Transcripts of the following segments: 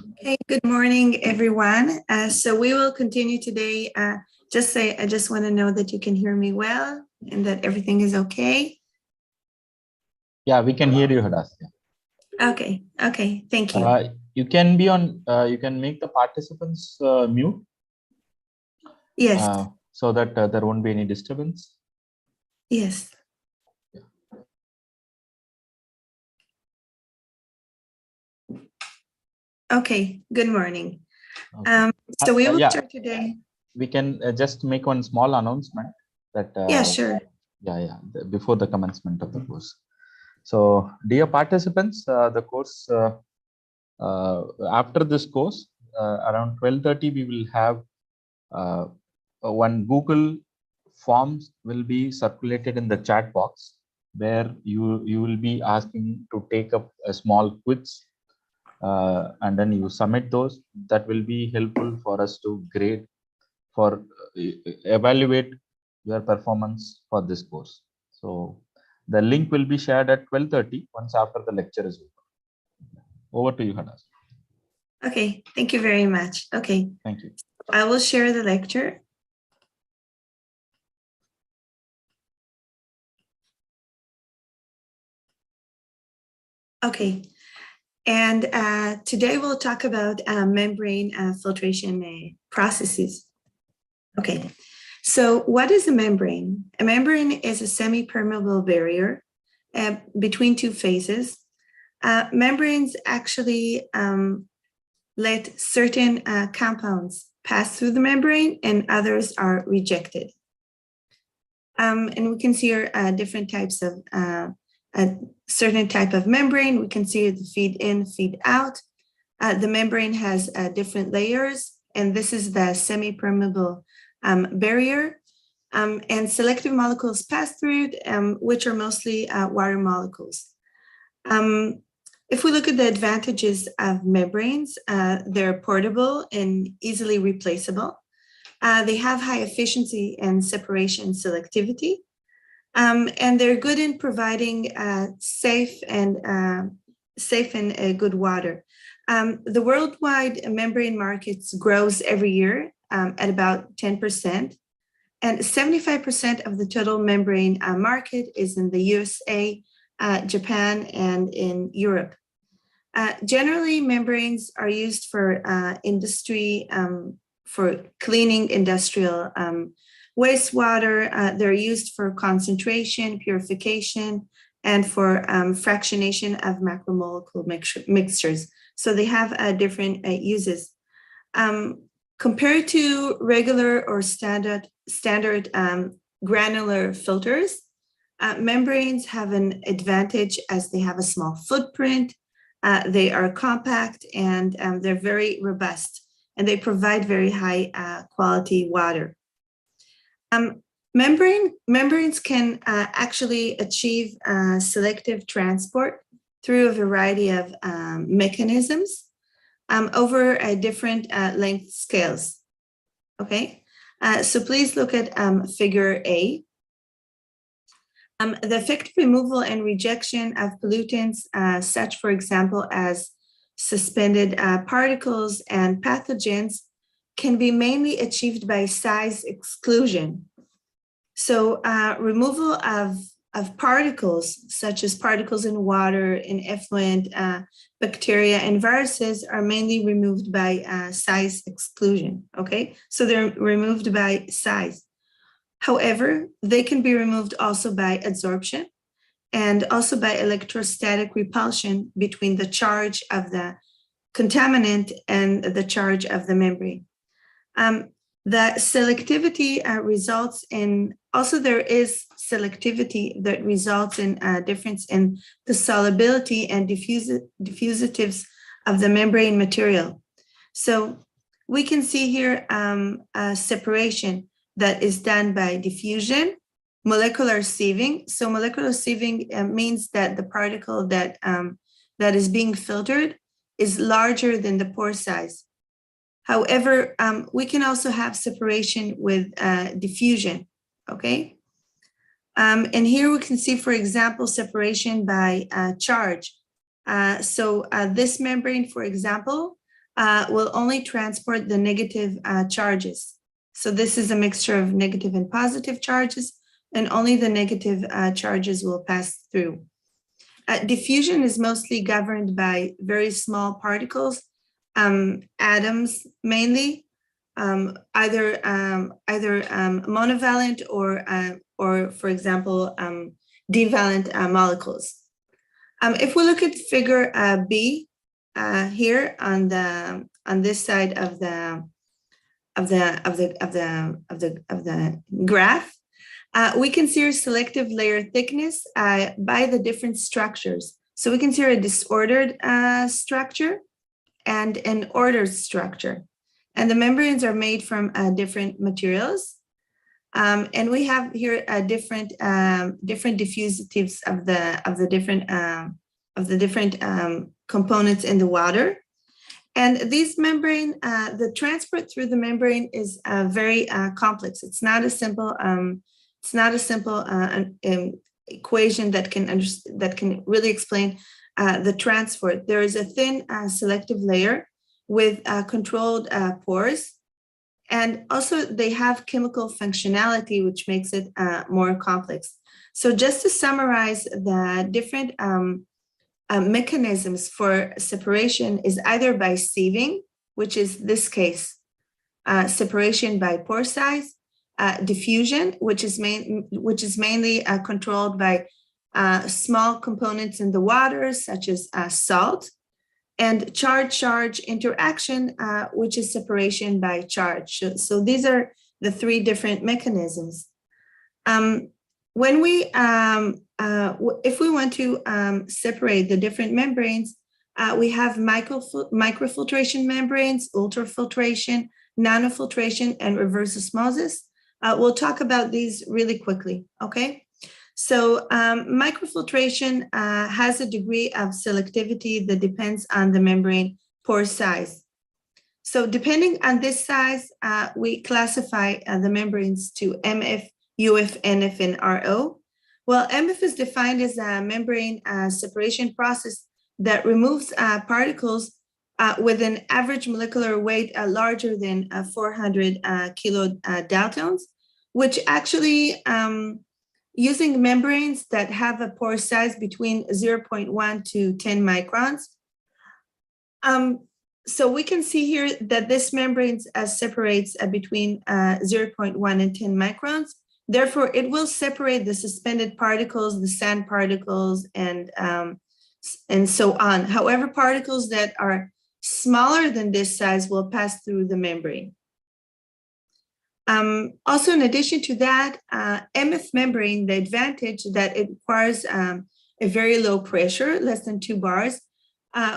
Okay, good morning, everyone. So we will continue today. I just want to know that you can hear me well and that everything is okay. Yeah, we can hear you, Hadasya. Okay, thank you. You can be on, you can make the participants mute. Yes. So that there won't be any disturbance. Yes. Okay, good morning. Okay. So we will start today. We can just make one small announcement that. Yeah, sure. Before the commencement of the course. So, dear participants, the course, after this course, around 12:30, we will have one Google Forms will be circulated in the chat box where you will be asking to take up a small quiz and then you submit those. That will be helpful for us to grade, for evaluate your performance for this course. So the link will be shared at 12:30 once after the lecture is over. Over to you, Hadas. Okay, thank you very much. Okay. Thank you. I will share the lecture. Okay, and today we'll talk about membrane filtration processes. Okay, so what is a membrane? A membrane is a semi-permeable barrier between two phases. Membranes actually let certain compounds pass through the membrane and others are rejected. And we can see here different types of a certain type of membrane. We can see the feed in, feed out. The membrane has different layers, and this is the semi-permeable barrier. And selective molecules pass through it, which are mostly water molecules. If we look at the advantages of membranes, they're portable and easily replaceable. They have high efficiency and separation selectivity. And they're good in providing safe and good water. The worldwide membrane markets grows every year at about 10%, and 75% of the total membrane market is in the USA, Japan, and in Europe. Generally, membranes are used for industry, for cleaning industrial wastewater. They're used for concentration, purification, and for fractionation of macromolecule mixtures. So they have different uses. Compared to regular or standard granular filters, membranes have an advantage as they have a small footprint. They are compact and they're very robust, and they provide very high quality water. Membranes can actually achieve selective transport through a variety of mechanisms over different length scales. Okay, so please look at figure A. The effective removal and rejection of pollutants, such, for example, as suspended particles and pathogens, can be mainly achieved by size exclusion. So removal of particles, such as particles in water, in effluent, bacteria, and viruses, are mainly removed by size exclusion, okay? So they're removed by size. However, they can be removed also by adsorption and also by electrostatic repulsion between the charge of the contaminant and the charge of the membrane. The selectivity results in, also there is selectivity that results in a difference in the solubility and diffusitives of the membrane material. So we can see here a separation that is done by diffusion, molecular sieving. So molecular sieving means that the particle that is being filtered is larger than the pore size. However, we can also have separation with diffusion, okay? And here we can see, for example, separation by charge. So this membrane, for example, will only transport the negative charges. So this is a mixture of negative and positive charges, and only the negative charges will pass through. Diffusion is mostly governed by very small particles, atoms mainly, either monovalent or for example, divalent molecules. If we look at figure B here on this side of the graph, we can see a selective layer thickness by the different structures. So we can see a disordered structure and an ordered structure. And the membranes are made from different materials. And we have here different diffusitives of the different components in the water. And these membrane, the transport through the membrane is very complex. It's not a simple equation that can really explain the transport. There is a thin selective layer with controlled pores, and also they have chemical functionality, which makes it more complex. So just to summarize, the different mechanisms for separation is either by sieving, which is this case, separation by pore size, diffusion, which is mainly controlled by small components in the water, such as salt, and charge-charge interaction, which is separation by charge. So these are the three different mechanisms. When we, if we want to separate the different membranes, we have microfiltration membranes, ultrafiltration, nanofiltration, and reverse osmosis. We'll talk about these really quickly, okay? So microfiltration has a degree of selectivity that depends on the membrane pore size. So depending on this size, we classify the membranes to MF, UF, NF, and RO. Well, MF is defined as a membrane separation process that removes particles with an average molecular weight larger than 400 kilodaltons, which actually, using membranes that have a pore size between 0.1 to 10 microns. So we can see here that this membrane separates between 0.1 and 10 microns. Therefore, it will separate the suspended particles, the sand particles, and so on. However, particles that are smaller than this size will pass through the membrane. Also, in addition to that, MF membrane, the advantage that it requires a very low pressure, less than 2 bars,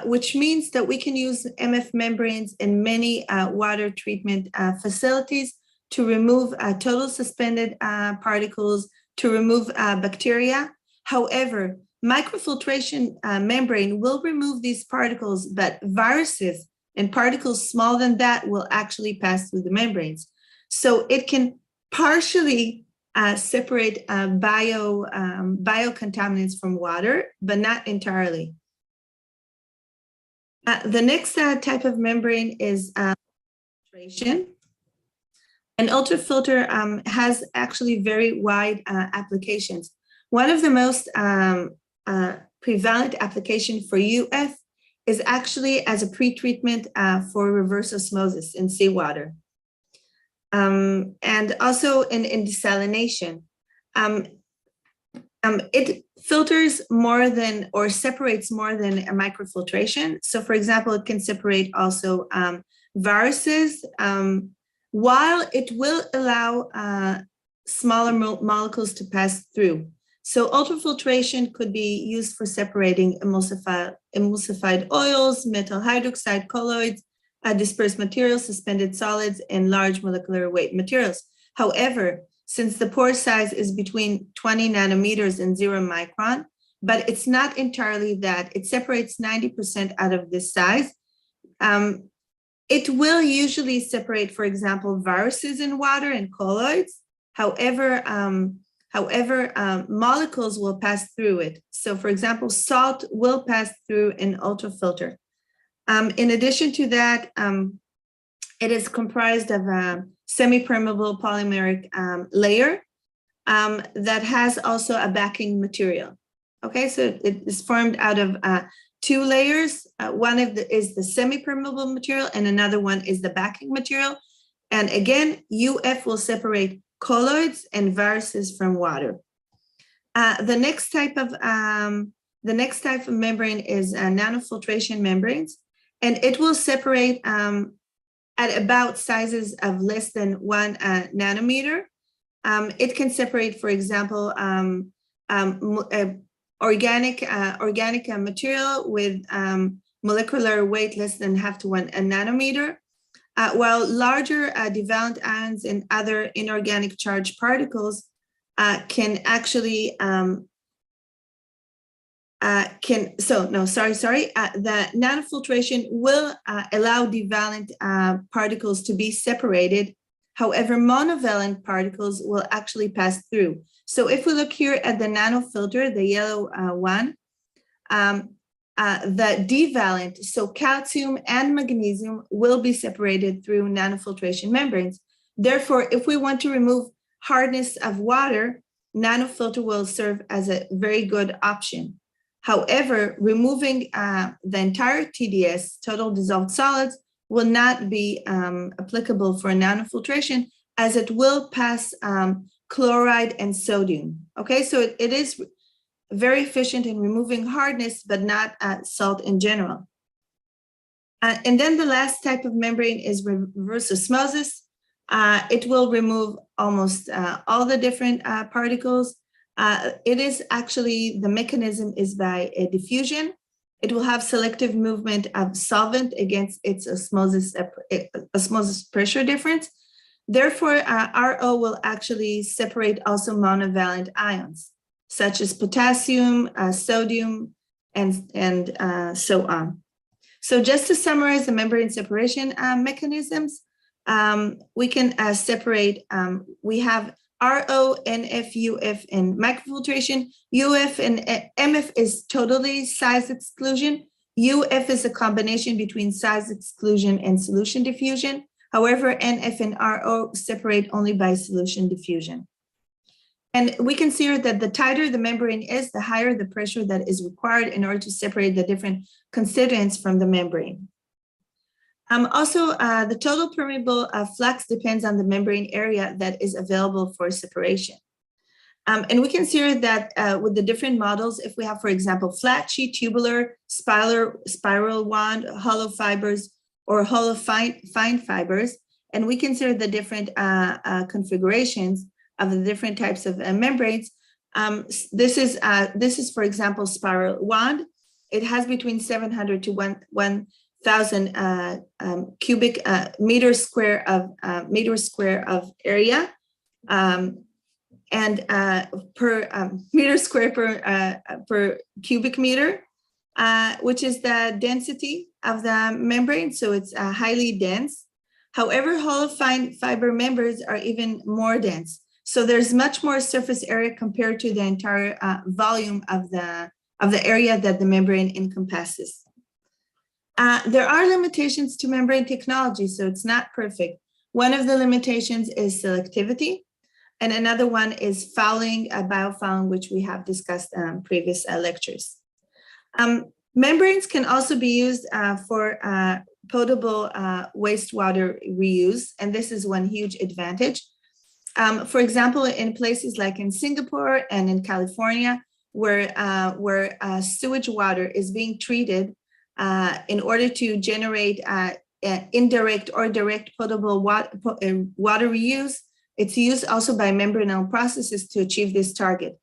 which means that we can use MF membranes in many water treatment facilities to remove total suspended particles, to remove bacteria. However, microfiltration membrane will remove these particles, but viruses and particles smaller than that will actually pass through the membranes. So it can partially separate biocontaminants from water, but not entirely. The next type of membrane is filtration. An ultrafilter has actually very wide applications. One of the most prevalent application for UF is actually as a pre-treatment for reverse osmosis in seawater. And also in desalination. It filters more than, or separates more than a microfiltration. So for example, it can separate also viruses, while it will allow smaller molecules to pass through. So ultrafiltration could be used for separating emulsified oils, metal hydroxide, colloids, dispersed materials, suspended solids, and large molecular weight materials. However, since the pore size is between 20 nanometers and 0 micron, but it's not entirely that, it separates 90% out of this size. It will usually separate, for example, viruses in water and colloids. However, molecules will pass through it. So for example, salt will pass through an ultrafilter. In addition to that, it is comprised of a semi-permeable polymeric layer that has also a backing material. Okay, so it is formed out of two layers. One is the semi-permeable material and another one is the backing material. And again, UF will separate colloids and viruses from water. The next type of membrane is nanofiltration membranes, and it will separate at about sizes of less than 1 nanometer. It can separate, for example, organic material with molecular weight less than half to 1 nanometer, while larger divalent ions and other inorganic charged particles can actually the nanofiltration will allow divalent particles to be separated. However, monovalent particles will actually pass through. So if we look here at the nanofilter, the yellow one, the divalent, so calcium and magnesium will be separated through nanofiltration membranes. Therefore, if we want to remove hardness of water, nanofilter will serve as a very good option. However, removing the entire TDS, total dissolved solids, will not be applicable for nanofiltration, as it will pass chloride and sodium. Okay, so it is very efficient in removing hardness, but not salt in general. And then the last type of membrane is reverse osmosis. It will remove almost all the different particles. It is actually, the mechanism is by a diffusion. It will have selective movement of solvent against its osmosis pressure difference. Therefore, RO will actually separate also monovalent ions, such as potassium, sodium, and so on. So just to summarize the membrane separation mechanisms, we can separate, we have RO, NF, UF, and microfiltration. UF and MF is totally size exclusion. UF is a combination between size exclusion and solution diffusion. However, NF and RO separate only by solution diffusion. And we consider that the tighter the membrane is, the higher the pressure that is required in order to separate the different constituents from the membrane. Also, the total permeable flux depends on the membrane area that is available for separation. And we consider that with the different models, if we have, for example, flat sheet, tubular, spiral wand, hollow fibers, or hollow fine fibers, and we consider the different configurations of the different types of membranes. This is, for example, spiral wand. It has between 700 to 1,000 cubic meter square of area, and per meter square per cubic meter, which is the density of the membrane. So it's highly dense. However, hollow fine fiber membranes are even more dense. So there's much more surface area compared to the entire volume of the area that the membrane encompasses. There are limitations to membrane technology, so it's not perfect. One of the limitations is selectivity, and another one is fouling, biofouling, which we have discussed in previous lectures. Membranes can also be used for potable wastewater reuse, and this is one huge advantage. For example, in places like in Singapore and in California, where sewage water is being treated in order to generate indirect or direct potable water reuse, it's used also by membranal processes to achieve this target.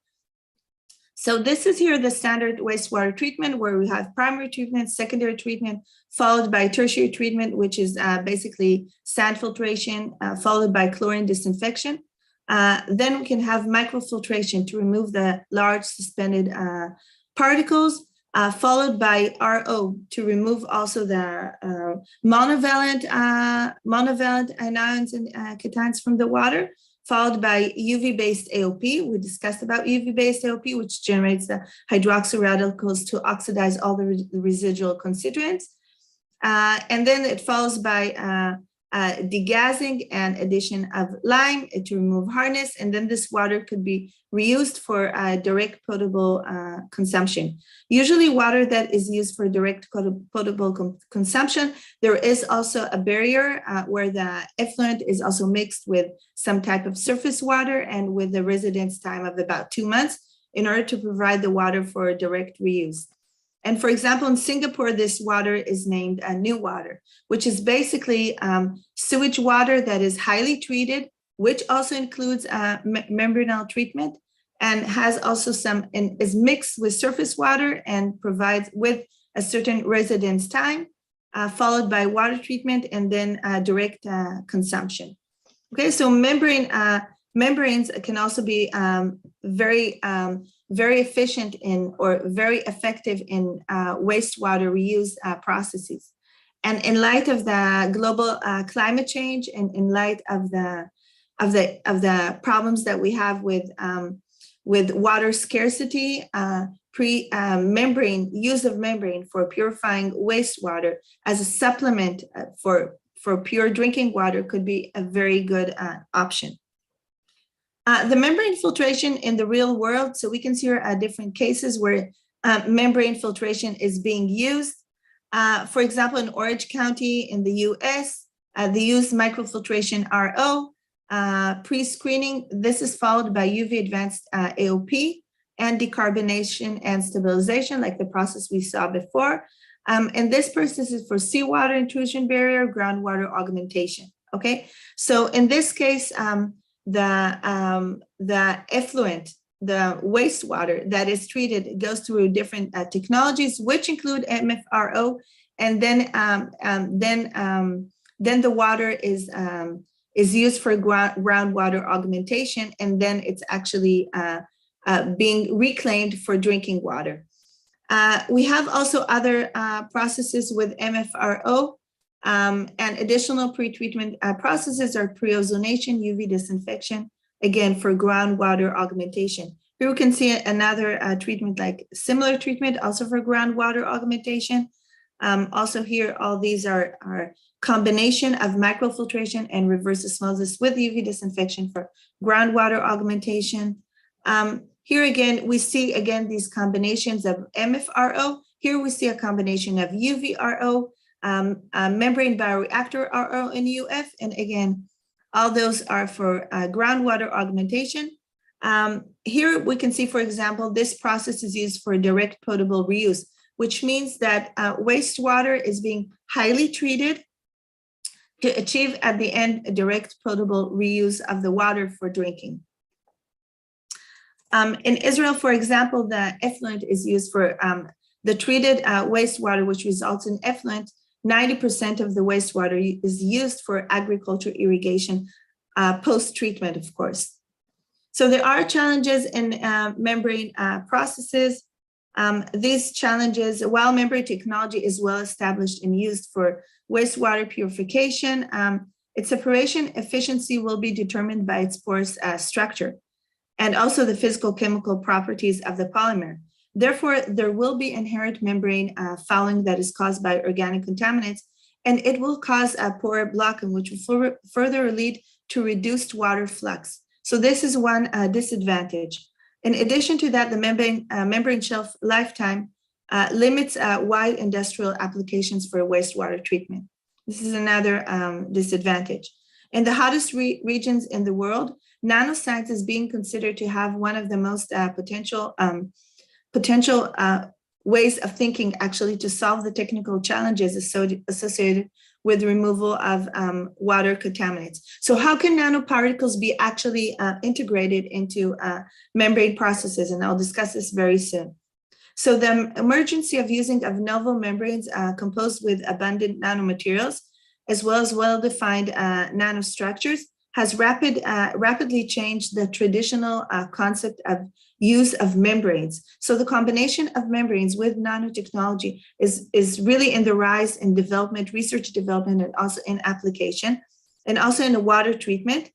So this is here the standard wastewater treatment, where we have primary treatment, secondary treatment, followed by tertiary treatment, which is basically sand filtration, followed by chlorine disinfection. Then we can have microfiltration to remove the large suspended particles, followed by RO to remove also the monovalent anions and cations from the water, followed by UV-based AOP. We discussed about UV-based AOP, which generates the hydroxy radicals to oxidize all the residual constituents. And then it follows by degassing and addition of lime to remove hardness. And then this water could be reused for direct potable consumption. Usually water that is used for direct potable consumption, there is also a barrier where the effluent is also mixed with some type of surface water and with the residence time of about 2 months in order to provide the water for direct reuse. And for example, in Singapore, this water is named new water, which is basically sewage water that is highly treated, which also includes membranal treatment and has also is mixed with surface water and provides with a certain residence time, followed by water treatment and then direct consumption. Okay, so membranes can also be very efficient in or very effective in wastewater reuse processes. And in light of the global climate change and in light of the problems that we have with water scarcity, use of membrane for purifying wastewater as a supplement for pure drinking water could be a very good option. The membrane filtration in the real world, so we can see here different cases where membrane filtration is being used. For example, in Orange County in the US, they use microfiltration RO, pre-screening. This is followed by UV advanced AOP and decarbonation and stabilization, like the process we saw before. And this process is for seawater intrusion barrier, groundwater augmentation, okay? So in this case, the effluent, the wastewater that is treated goes through different technologies, which include MFRO, and then the water is used for groundwater augmentation, and then it's actually being reclaimed for drinking water. We have also other processes with MFRO. And additional pretreatment processes are pre-ozonation, UV disinfection, again, for groundwater augmentation. Here we can see another treatment, like similar treatment, also for groundwater augmentation. Also here, all these are combination of microfiltration and reverse osmosis with UV disinfection for groundwater augmentation. Here again, we see again these combinations of MFRO. Here we see a combination of UVRO, membrane bioreactor RO and UF, and again, all those are for groundwater augmentation. Here we can see, for example, this process is used for direct potable reuse, which means that wastewater is being highly treated to achieve at the end a direct potable reuse of the water for drinking. In Israel, for example, the effluent is used for the treated wastewater, which results in effluent. 90% of the wastewater is used for agriculture irrigation post-treatment, of course. So there are challenges in membrane processes. These challenges, while membrane technology is well established and used for wastewater purification, its separation efficiency will be determined by its porous structure and also the physical chemical properties of the polymer. Therefore, there will be inherent membrane fouling that is caused by organic contaminants, and it will cause a pore blocking, which will further lead to reduced water flux. So this is one disadvantage. In addition to that, the membrane shelf lifetime limits wide industrial applications for wastewater treatment. This is another disadvantage. In the hottest regions in the world, nanoscience is being considered to have one of the most potential ways of thinking actually to solve the technical challenges associated with removal of water contaminants. So how can nanoparticles be actually integrated into membrane processes? And I'll discuss this very soon. So the emergence of using of novel membranes composed with abundant nanomaterials, as well as well-defined nanostructures, has rapidly changed the traditional concept of use of membranes. So the combination of membranes with nanotechnology is really in the rise in development, research development, and also in application, and also in the water treatment.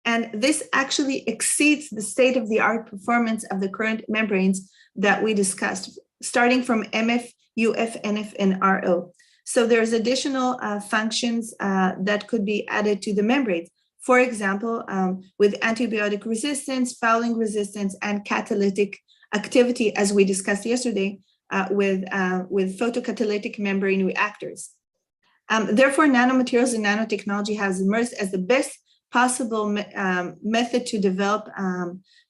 And this actually exceeds the state-of-the-art performance of the current membranes that we discussed, starting from MF, UF, NF, and RO. So there's additional functions that could be added to the membranes. For example, with antibiotic resistance, fouling resistance, and catalytic activity, as we discussed yesterday, with photocatalytic membrane reactors. Therefore, nanomaterials and nanotechnology has emerged as the best possible method to develop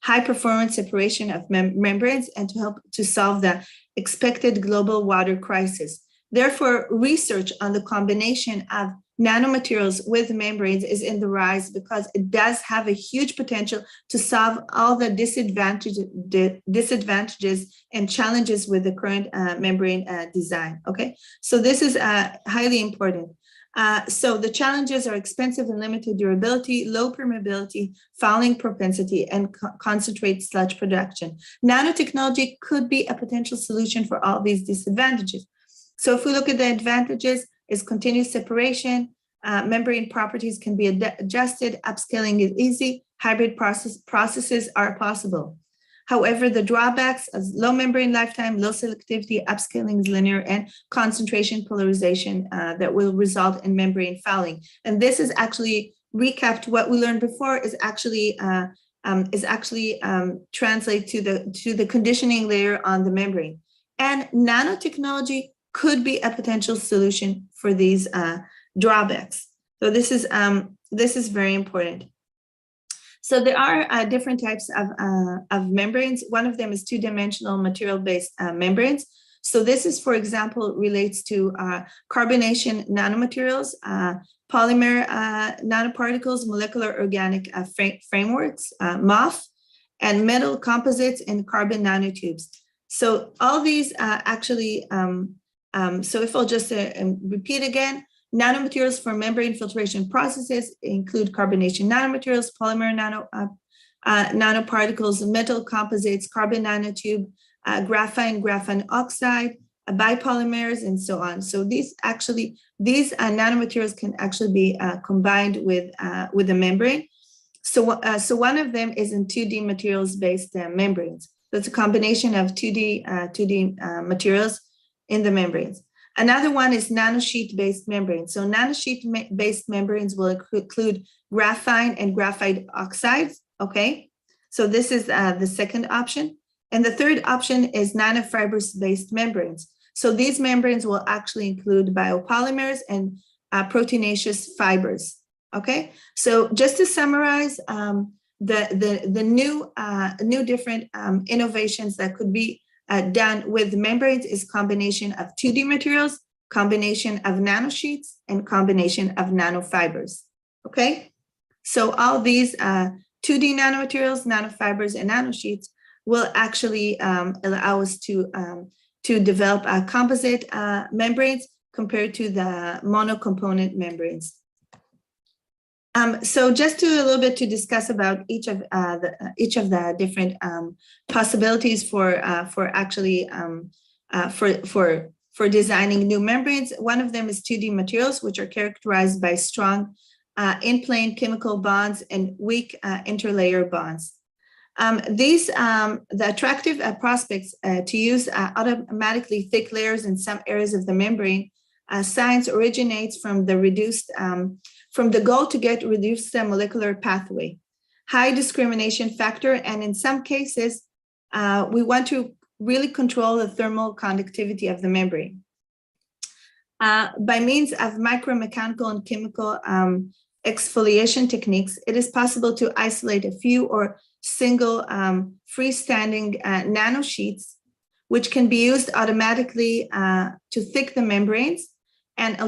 high performance separation of membranes and to help to solve the expected global water crisis. Therefore, research on the combination of nanomaterials with membranes is in the rise because it does have a huge potential to solve all the disadvantages and challenges with the current membrane design. Okay, so this is highly important. So the challenges are expensive and limited durability, low permeability, fouling propensity, and concentrate sludge production. Nanotechnology could be a potential solution for all these disadvantages. So if we look at the advantages, is continuous separation, membrane properties can be adjusted, upscaling is easy, hybrid processes are possible. However, the drawbacks as low membrane lifetime, low selectivity, upscaling is linear, and concentration polarization that will result in membrane fouling. And this is actually recapped. What we learned before is actually translate to the conditioning layer on the membrane. And nanotechnology could be a potential solution for these drawbacks. So this is very important. So there are different types of membranes. One of them is two-dimensional material-based membranes. So this is, for example, relates to carbonation nanomaterials, polymer nanoparticles, molecular organic frameworks, MOF, and metal composites and carbon nanotubes. So all these so if I'll just repeat again, nanomaterials for membrane filtration processes include carbonation nanomaterials, polymer nanoparticles, metal composites, carbon nanotube, graphene oxide, bipolymers, and so on. So these nanomaterials can actually be combined with the membrane. So one of them is in 2D materials-based membranes. So it's a combination of 2D materials in the membranes. Another one is nanosheet-based membranes. So nanosheet-based membranes will include graphene and graphite oxides, okay? So this is the second option. And the third option is nanofibers-based membranes. So these membranes will actually include biopolymers and proteinaceous fibers, okay? So just to summarize, the new different innovations that could be done with membranes is combination of 2D materials, combination of nanosheets, and combination of nanofibers, okay? So all these 2D nanomaterials, nanofibers, and nanosheets will actually allow us to develop composite membranes compared to the monocomponent membranes. So just a little bit to discuss about each of the different possibilities for actually for designing new membranes. One of them is 2D materials, which are characterized by strong in-plane chemical bonds and weak interlayer bonds. The attractive prospects to use automatically thick layers in some areas of the membrane science originates from the from the goal to get reduced molecular pathway, high discrimination factor, and in some cases, we want to really control the thermal conductivity of the membrane. By means of micromechanical and chemical exfoliation techniques, it is possible to isolate a few or single freestanding nanosheets, which can be used automatically to thick the membranes. And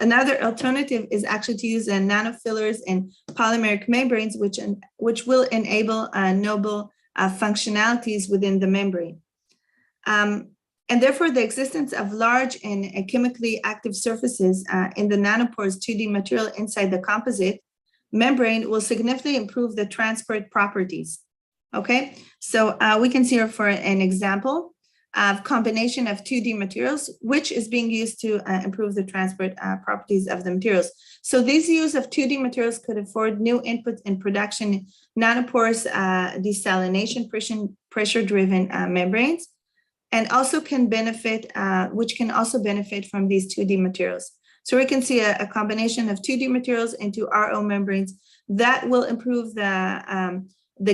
another alternative is actually to use nanofillers and polymeric membranes, which will enable noble functionalities within the membrane. And therefore, the existence of large and chemically active surfaces in the nanopores 2D material inside the composite membrane will significantly improve the transport properties. Okay, so we can see here for an example of combination of 2D materials, which is being used to improve the transport properties of the materials. So these use of 2D materials could afford new inputs in production, nanoporous desalination pressure-driven membranes. and also can benefit, which can also benefit from these 2D materials. So we can see a combination of 2D materials into RO membranes that will improve the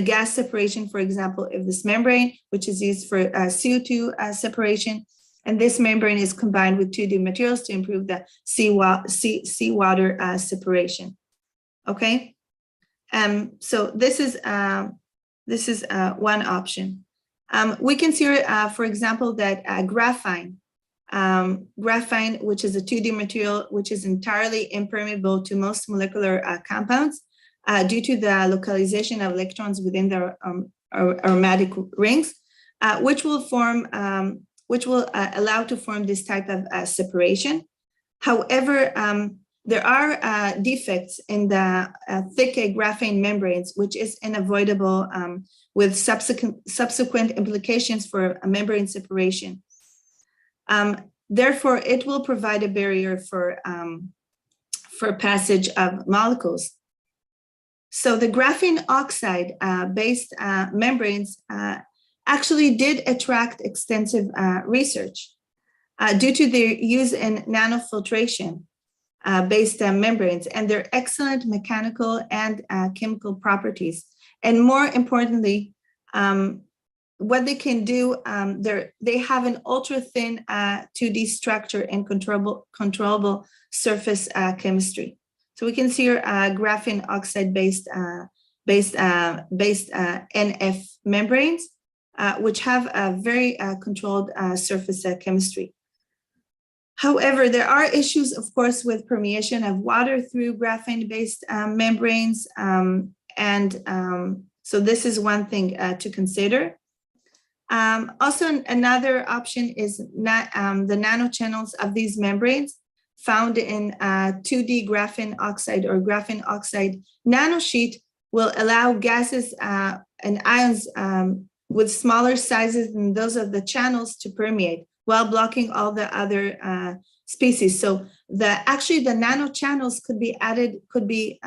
gas separation, for example, of this membrane, which is used for CO2 separation. And this membrane is combined with 2D materials to improve the seawater separation. Okay, so this is one option. We can see, for example, that graphene, which is a 2D material, which is entirely impermeable to most molecular compounds due to the localization of electrons within the aromatic rings, which will allow to form this type of separation. However, there are defects in the thick graphene membranes, which is unavoidable with subsequent implications for membrane separation. Therefore, it will provide a barrier for passage of molecules. So the graphene oxide based membranes actually did attract extensive research due to their use in nanofiltration based membranes and their excellent mechanical and chemical properties. And more importantly, what they can do, they have an ultra thin 2D structure and controllable surface chemistry. So we can see here graphene oxide based NF membranes, which have a very controlled surface chemistry. However, there are issues, of course, with permeation of water through graphene-based membranes. So this is one thing to consider. Also, another option is the nanochannels of these membranes found in 2D graphene oxide or graphene oxide nanosheet will allow gases and ions with smaller sizes than those of the channels to permeate while blocking all the other species. So actually the nanochannels could be added, the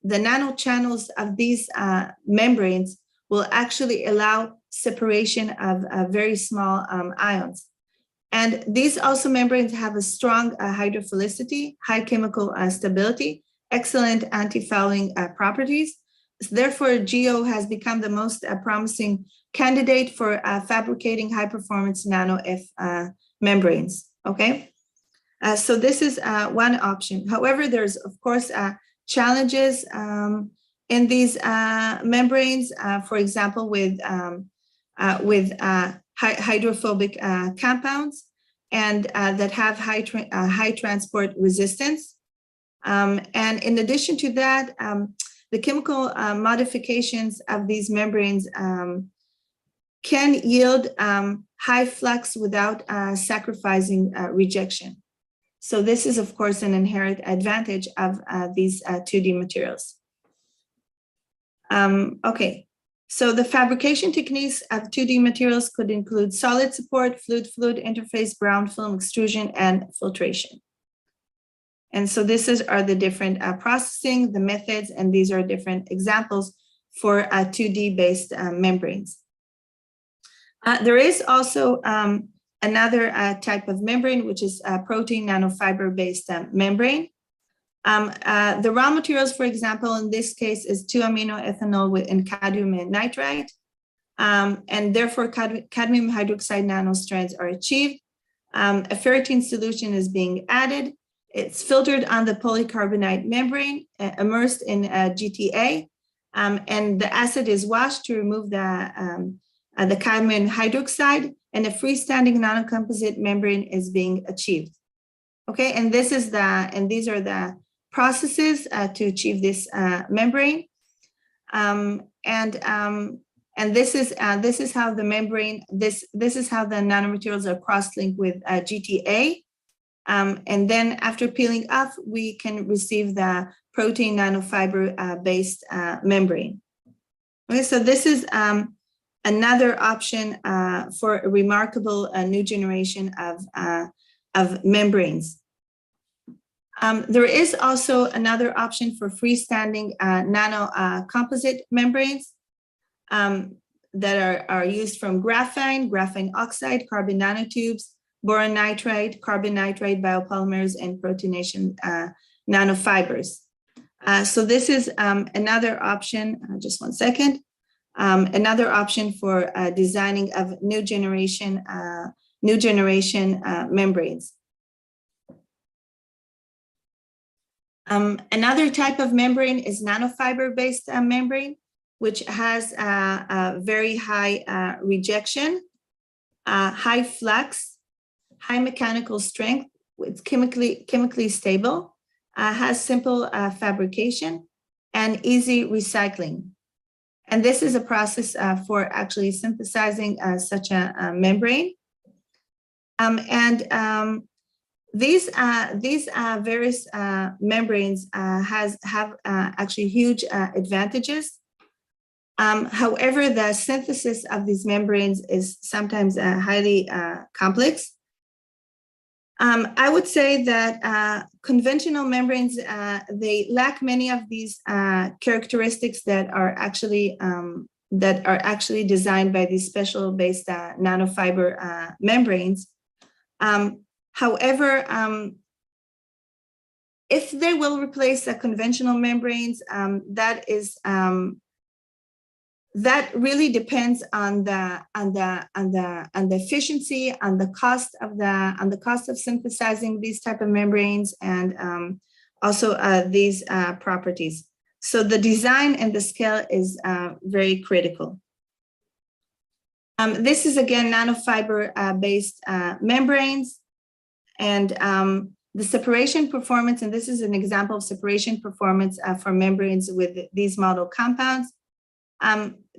nanochannels of these membranes will actually allow separation of very small ions. And these also membranes have a strong hydrophilicity, high chemical stability, excellent anti-fouling properties. Therefore, GEO has become the most promising candidate for fabricating high-performance nano-F membranes, okay? So this is one option. However, there's, of course, challenges in these membranes, for example, with hydrophobic compounds and that have high transport resistance. And in addition to that, the chemical modifications of these membranes can yield high flux without sacrificing rejection. So this is, of course, an inherent advantage of these 2D materials. Okay, so the fabrication techniques of 2D materials could include solid support, fluid-fluid interface, brown film extrusion, and filtration. And so this are the different processing, the methods, and these are different examples for 2D based membranes. There is also another type of membrane, which is protein nanofiber based membrane. The raw materials, for example, in this case is 2-aminoethanol and cadmium nitride. And therefore cadmium hydroxide nanostrands are achieved. A ferritin solution is being added. It's filtered on the polycarbonate membrane, immersed in GTA, and the acid is washed to remove the cadmium hydroxide, and a freestanding nanocomposite membrane is being achieved. Okay, and these are the processes to achieve this membrane, and this is how the membrane this is how the nanomaterials are cross-linked with GTA. And then after peeling off, we can receive the protein nanofiber based membrane. Okay, so this is another option for a remarkable new generation of membranes. There is also another option for freestanding nano composite membranes. that are used from graphene oxide, carbon nanotubes, boron nitride, carbon nitride biopolymers, and protonation nanofibers. So this is another option, just one second, another option for designing of new generation membranes. Another type of membrane is nanofiber-based membrane, which has a very high rejection, high flux, high mechanical strength. It's chemically stable, has simple fabrication, and easy recycling. And this is a process for actually synthesizing such a membrane. These various membranes have actually huge advantages. However, the synthesis of these membranes is sometimes highly complex. I would say that conventional membranes, they lack many of these characteristics that are actually designed by these special-based nanofiber membranes. However, if they will replace the conventional membranes, that really depends on the efficiency, on the cost of synthesizing these type of membranes, and also these properties. So the design and the scale is very critical. This is again nanofiber based membranes, and the separation performance, and this is an example of separation performance for membranes with these model compounds.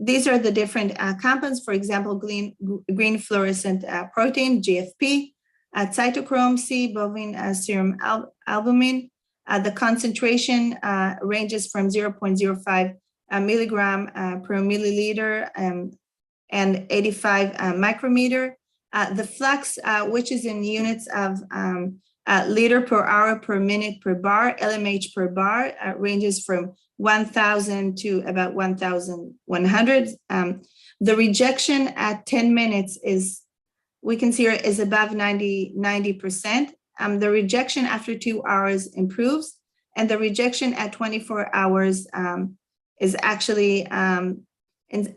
These are the different compounds, for example, green fluorescent protein, GFP, cytochrome C, bovine serum albumin. The concentration ranges from 0.05 milligram per milliliter and 85 micrometer. The flux, which is in units of liter per hour per minute per bar, LMH per bar, ranges from 1,000 to about 1,100. The rejection at 10 minutes is, we can see here, is above 90%. The rejection after 2 hours improves, and the rejection at 24 hours is actually, and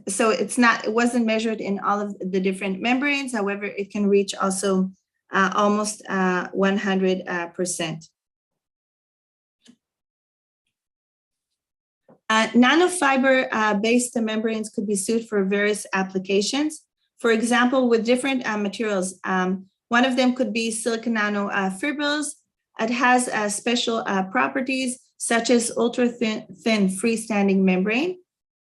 so it wasn't measured in all of the different membranes. However, it can reach also almost 100%. Nanofiber-based membranes could be suited for various applications. For example, with different materials, one of them could be silicon nanofibrils. It has special properties such as ultra-thin freestanding membrane.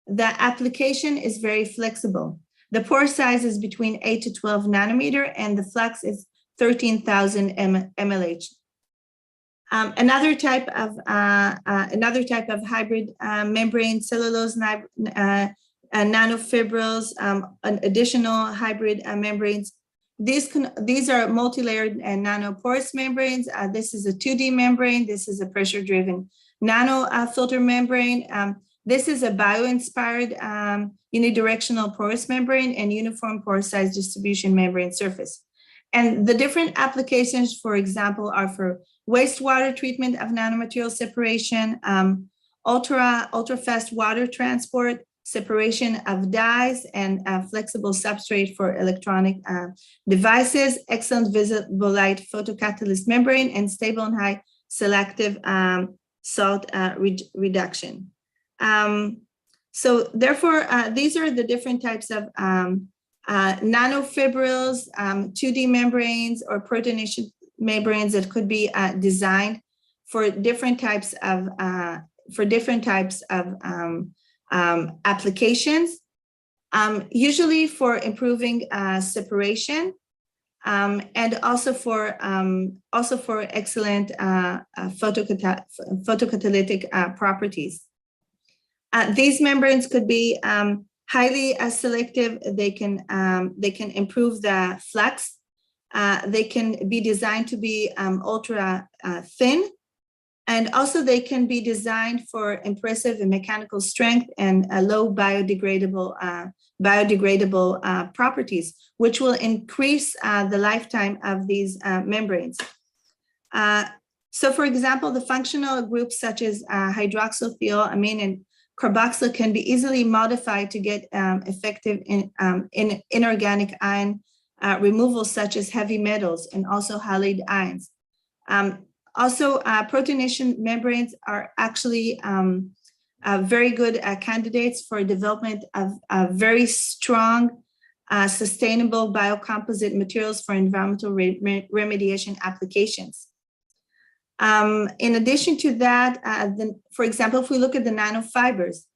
The application is very flexible. The pore size is between 8 to 12 nanometer, and the flux is 13,000 mLH. Another type of hybrid membrane, cellulose nanofibrils, additional hybrid membranes. These are multi-layered nanoporous membranes. This is a 2D membrane. This is a pressure-driven nanofilter membrane. This is a bio-inspired unidirectional porous membrane and uniform pore size distribution membrane surface. And the different applications, for example, are for wastewater treatment of nanomaterial separation, ultra-fast water transport, separation of dyes, and flexible substrate for electronic devices, excellent visible light photocatalyst membrane, and stable and high selective salt reduction. So therefore, these are the different types of nanofibrils, 2D membranes, or protonation membranes that could be designed for different types of applications. Usually for improving separation, and also for excellent photocatalytic properties. These membranes could be highly selective. They can improve the flux. They can be designed to be ultra thin, and also they can be designed for impressive mechanical strength and a low biodegradable biodegradable properties, which will increase the lifetime of these membranes. So for example, the functional groups such as hydroxyl, amine, and carboxyl can be easily modified to get effective in inorganic ion removal, such as heavy metals and also halide ions. Also, protonation membranes are actually very good candidates for development of very strong, sustainable biocomposite materials for environmental remediation applications. In addition to that, for example, if we look at the nanofibers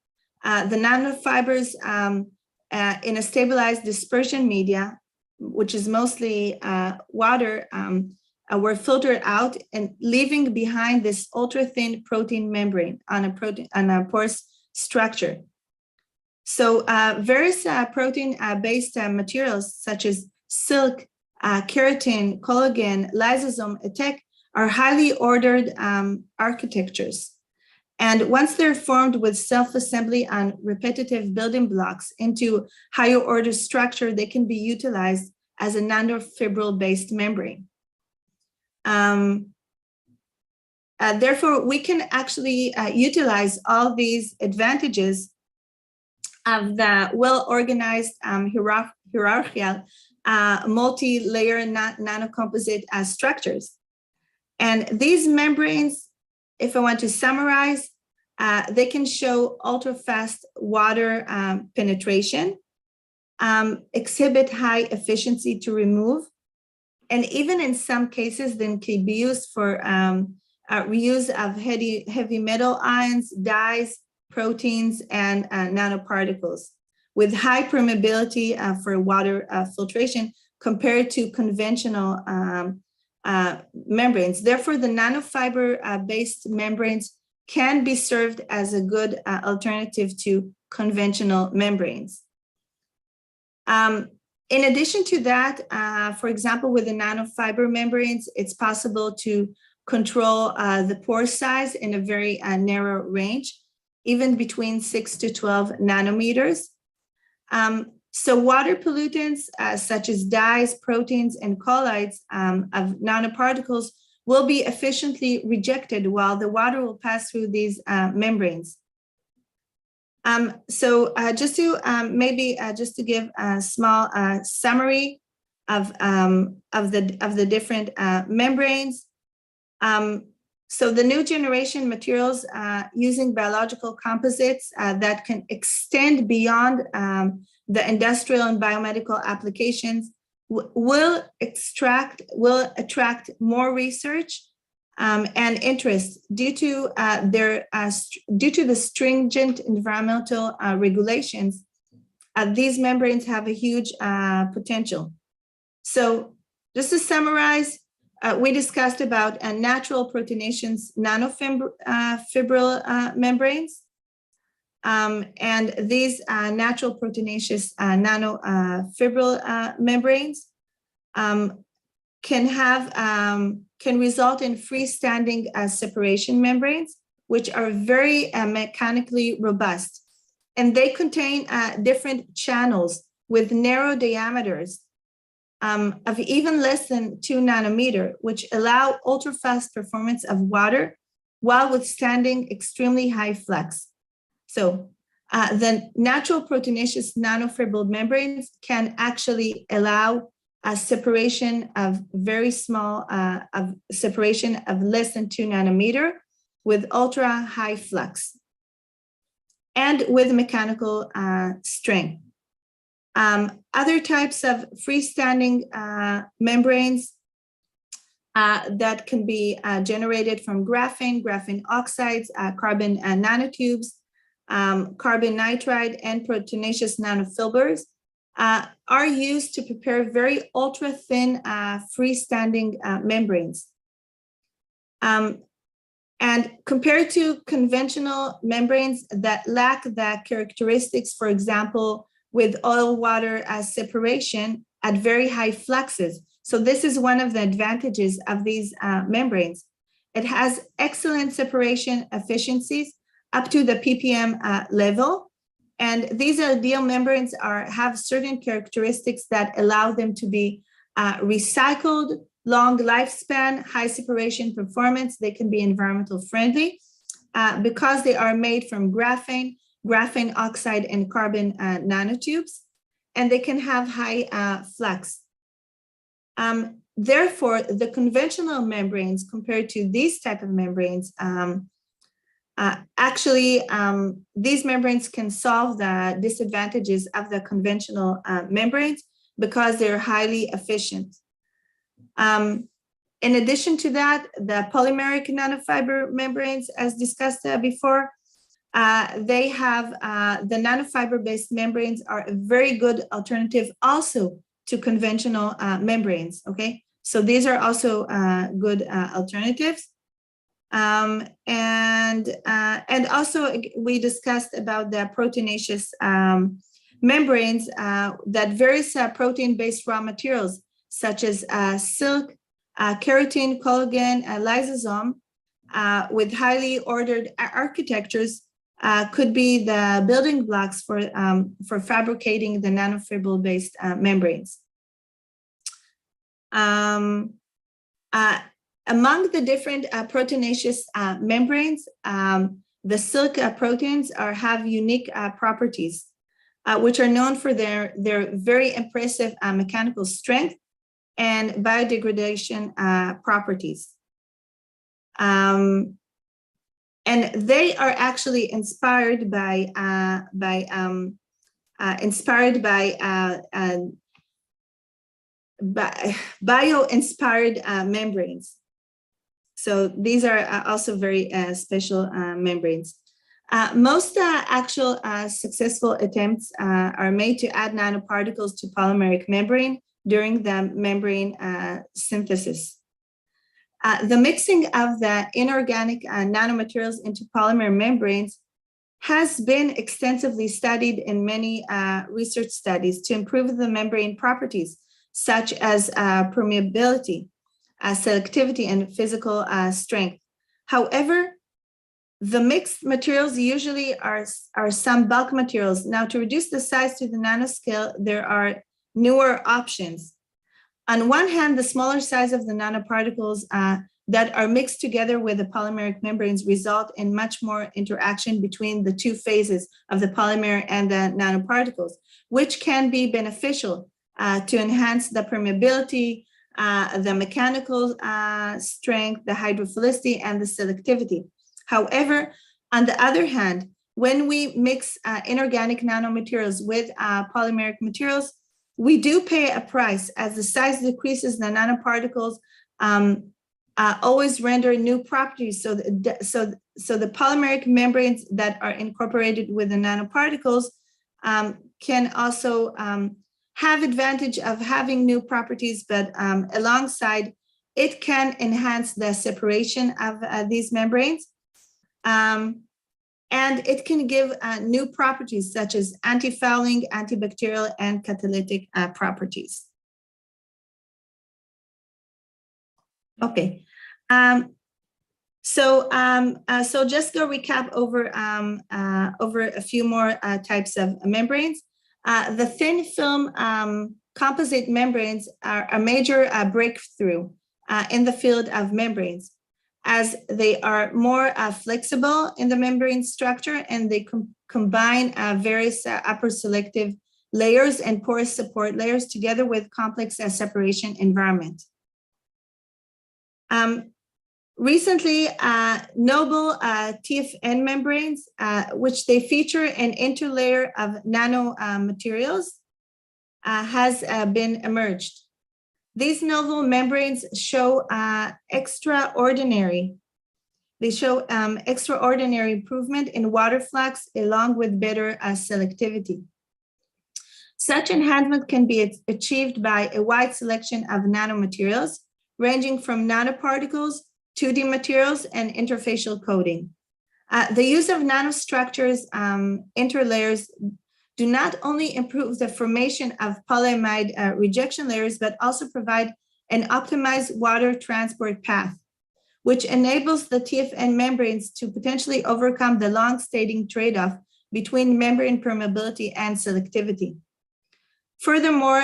in a stabilized dispersion media, which is mostly water, were filtered out and leaving behind this ultra-thin protein membrane on a porous structure. So various protein-based materials such as silk, keratin, collagen, lysosome, etc., are highly ordered architectures. And once they're formed with self-assembly on repetitive building blocks into higher order structure, they can be utilized as a nanofibril-based membrane. Therefore, we can actually utilize all these advantages of the well-organized hierarchical multi-layer nanocomposite structures. And these membranes, if I want to summarize, they can show ultra-fast water penetration, exhibit high efficiency to remove, and even in some cases, then can be used for reuse of heavy metal ions, dyes, proteins, and nanoparticles with high permeability for water filtration compared to conventional membranes. Therefore, the nanofiber-based membranes can be served as a good alternative to conventional membranes. In addition to that, for example, with the nanofiber membranes, it's possible to control the pore size in a very narrow range, even between 6 to 12 nanometers. So water pollutants such as dyes, proteins, and colloids of nanoparticles will be efficiently rejected while the water will pass through these membranes. Just to give a small summary of the different membranes. So the new generation materials using biological composites that can extend beyond the industrial and biomedical applications will attract more research and interest due to the stringent environmental regulations. These membranes have a huge potential. So just to summarize, we discussed about natural proteinaceous nanofibril membranes. And these natural proteinaceous nanofibril membranes can result in freestanding separation membranes, which are very mechanically robust. And they contain different channels with narrow diameters of even less than 2 nanometer, which allow ultra-fast performance of water while withstanding extremely high flux. So the natural proteinaceous nanofibril membranes can actually allow a separation of very small, separation of less than 2 nanometer with ultra high flux and with mechanical strength. Other types of freestanding membranes that can be generated from graphene oxides, carbon nanotubes, carbon nitride, and proteinaceous nanofibers are used to prepare very ultra thin freestanding membranes. And compared to conventional membranes that lack the characteristics, for example, with oil-water separation at very high fluxes. So this is one of the advantages of these membranes. It has excellent separation efficiencies up to the ppm level, And these ideal membranes have certain characteristics that allow them to be recycled, long lifespan, high separation performance. They can be environmental friendly because they are made from graphene oxide, and carbon nanotubes, and they can have high flux. Therefore, the conventional membranes compared to these type of membranes, these membranes can solve the disadvantages of the conventional membranes because they're highly efficient. In addition to that, the polymeric nanofiber membranes, as discussed before, they have the nanofiber-based membranes are a very good alternative also to conventional membranes, okay? So these are also good alternatives. And also we discussed about the proteinaceous membranes that various protein-based raw materials such as silk, keratin, collagen, lysosome with highly ordered architectures could be the building blocks for fabricating the nanofiber-based membranes. Among the different proteinaceous membranes, the silk proteins have unique properties, which are known for their very impressive mechanical strength and biodegradation properties. And they are actually inspired by bio-inspired membranes. So these are also very special membranes. Most actual successful attempts are made to add nanoparticles to polymeric membrane during the membrane synthesis. The mixing of the inorganic nanomaterials into polymer membranes has been extensively studied in many research studies to improve the membrane properties, such as permeability, selectivity, and physical strength. However, the mixed materials usually are some bulk materials. Now, to reduce the size to the nanoscale, there are newer options. On one hand, the smaller size of the nanoparticles that are mixed together with the polymeric membranes result in much more interaction between the two phases of the polymer and the nanoparticles, which can be beneficial to enhance the permeability, the mechanical strength, the hydrophilicity, and the selectivity. However, on the other hand, when we mix inorganic nanomaterials with polymeric materials, we do pay a price. As the size decreases, the nanoparticles always render new properties. So the polymeric membranes that are incorporated with the nanoparticles can also have advantage of having new properties, but alongside it can enhance the separation of these membranes. And it can give new properties such as anti-fouling, antibacterial, and catalytic properties. Okay, so just go recap over a few more types of membranes. The thin film composite membranes are a major breakthrough in the field of membranes, as they are more flexible in the membrane structure, and they combine various upper selective layers and porous support layers together with complex separation environment. Recently, noble TFN membranes, which they feature an interlayer of nanomaterials, has been emerged. These novel membranes show extraordinary improvement in water flux along with better selectivity. Such enhancement can be achieved by a wide selection of nanomaterials, ranging from nanoparticles, 2D materials, and interfacial coating. The use of nanostructures, interlayers, do not only improve the formation of polyamide rejection layers, but also provide an optimized water transport path, which enables the TFN membranes to potentially overcome the long-standing trade-off between membrane permeability and selectivity. Furthermore,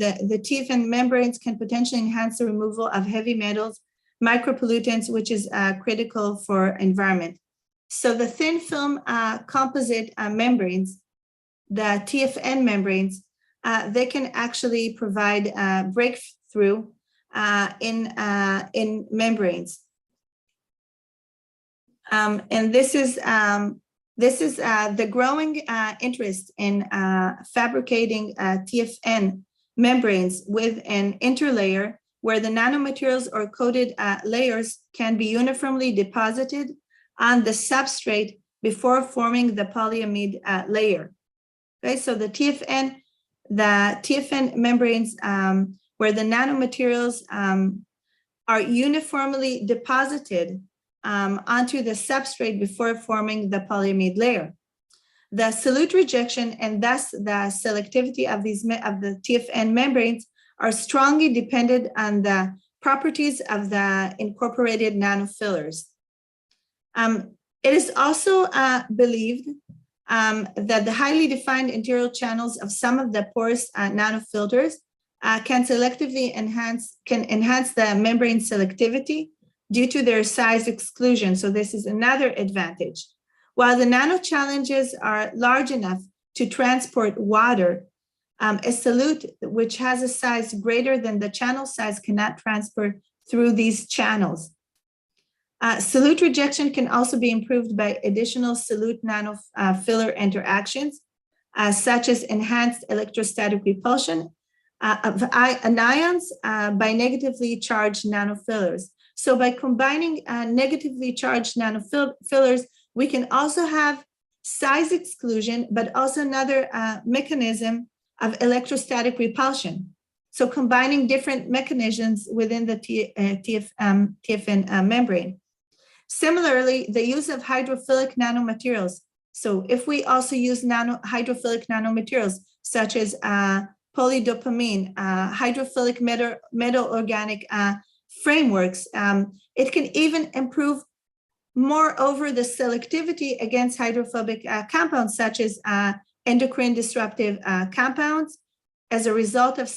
the TFN membranes can potentially enhance the removal of heavy metals, micropollutants, which is critical for environment. So the thin film composite membranes, the TFN membranes, they can actually provide breakthrough in membranes. And this is the growing interest in fabricating TFN membranes with an interlayer where the nanomaterials or coated layers can be uniformly deposited on the substrate before forming the polyamide layer. Okay, so the TFN membranes where the nanomaterials are uniformly deposited onto the substrate before forming the polyamide layer. The solute rejection and thus the selectivity of the TFN membranes are strongly dependent on the properties of the incorporated nanofillers. It is also believed that the highly defined interior channels of some of the porous nanofilters can selectively enhance the membrane selectivity due to their size exclusion. So this is another advantage. While the nano challenges are large enough to transport water, a solute which has a size greater than the channel size cannot transport through these channels. Solute rejection can also be improved by additional solute nanofiller interactions, such as enhanced electrostatic repulsion of anions by negatively charged nanofillers. So by combining negatively charged nanofillers, we can also have size exclusion, but also another mechanism of electrostatic repulsion. So combining different mechanisms within the TFN membrane. Similarly, the use of hydrophilic nanomaterials. So if we also use hydrophilic nanomaterials, such as polydopamine, hydrophilic metal organic frameworks, it can even improve moreover the selectivity against hydrophobic compounds, such as endocrine disruptive compounds, as a result of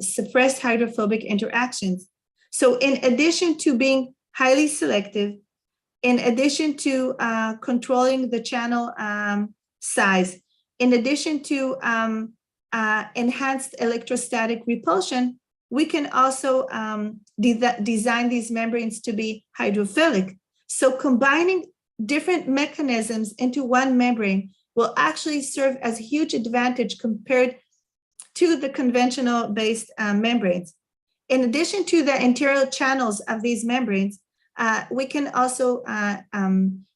suppressed hydrophobic interactions. So in addition to being highly selective, in addition to controlling the channel size, in addition to enhanced electrostatic repulsion, we can also design these membranes to be hydrophilic. So combining different mechanisms into one membrane will actually serve as a huge advantage compared to the conventional based membranes. In addition to the interior channels of these membranes, we can also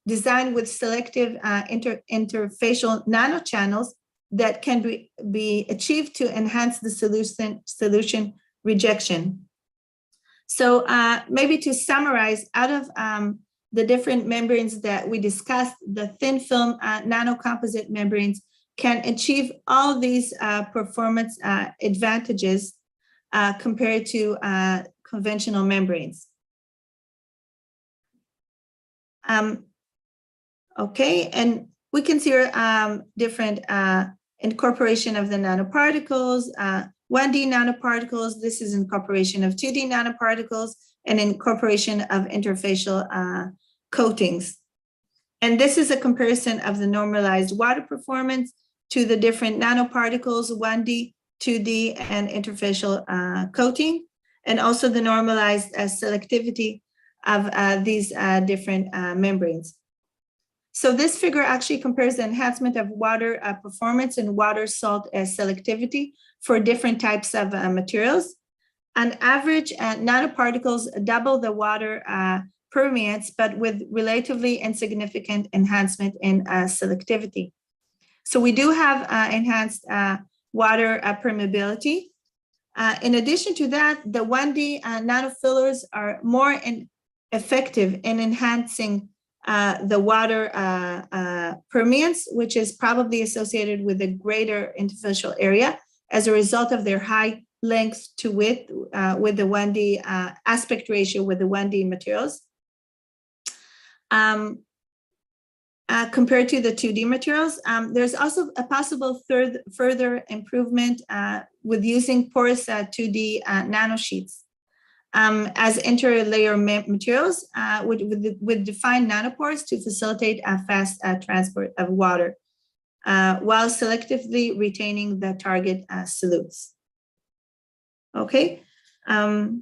design with selective interfacial nanochannels that can be achieved to enhance the solution rejection. So maybe to summarize, out of the different membranes that we discussed, the thin film nanocomposite membranes can achieve all these performance advantages compared to conventional membranes. Okay, and we can see different incorporation of the nanoparticles, 1D nanoparticles. This is incorporation of 2D nanoparticles and incorporation of interfacial coatings. And this is a comparison of the normalized water performance to the different nanoparticles, 1D, 2D, and interfacial coating, and also the normalized selectivity of these different membranes. So this figure actually compares the enhancement of water performance and water salt selectivity for different types of materials. On average, nanoparticles double the water permeance, but with relatively insignificant enhancement in selectivity. So we do have enhanced water permeability. In addition to that, the 1D nanofillers are more effective in enhancing the water permeance, which is probably associated with a greater interfacial area as a result of their high length to width with the 1D aspect ratio with the 1D materials. compared to the 2D materials. There's also a possible further improvement with using porous 2D nanosheets as interlayer materials with defined nanopores to facilitate a fast transport of water while selectively retaining the target solutes. Okay,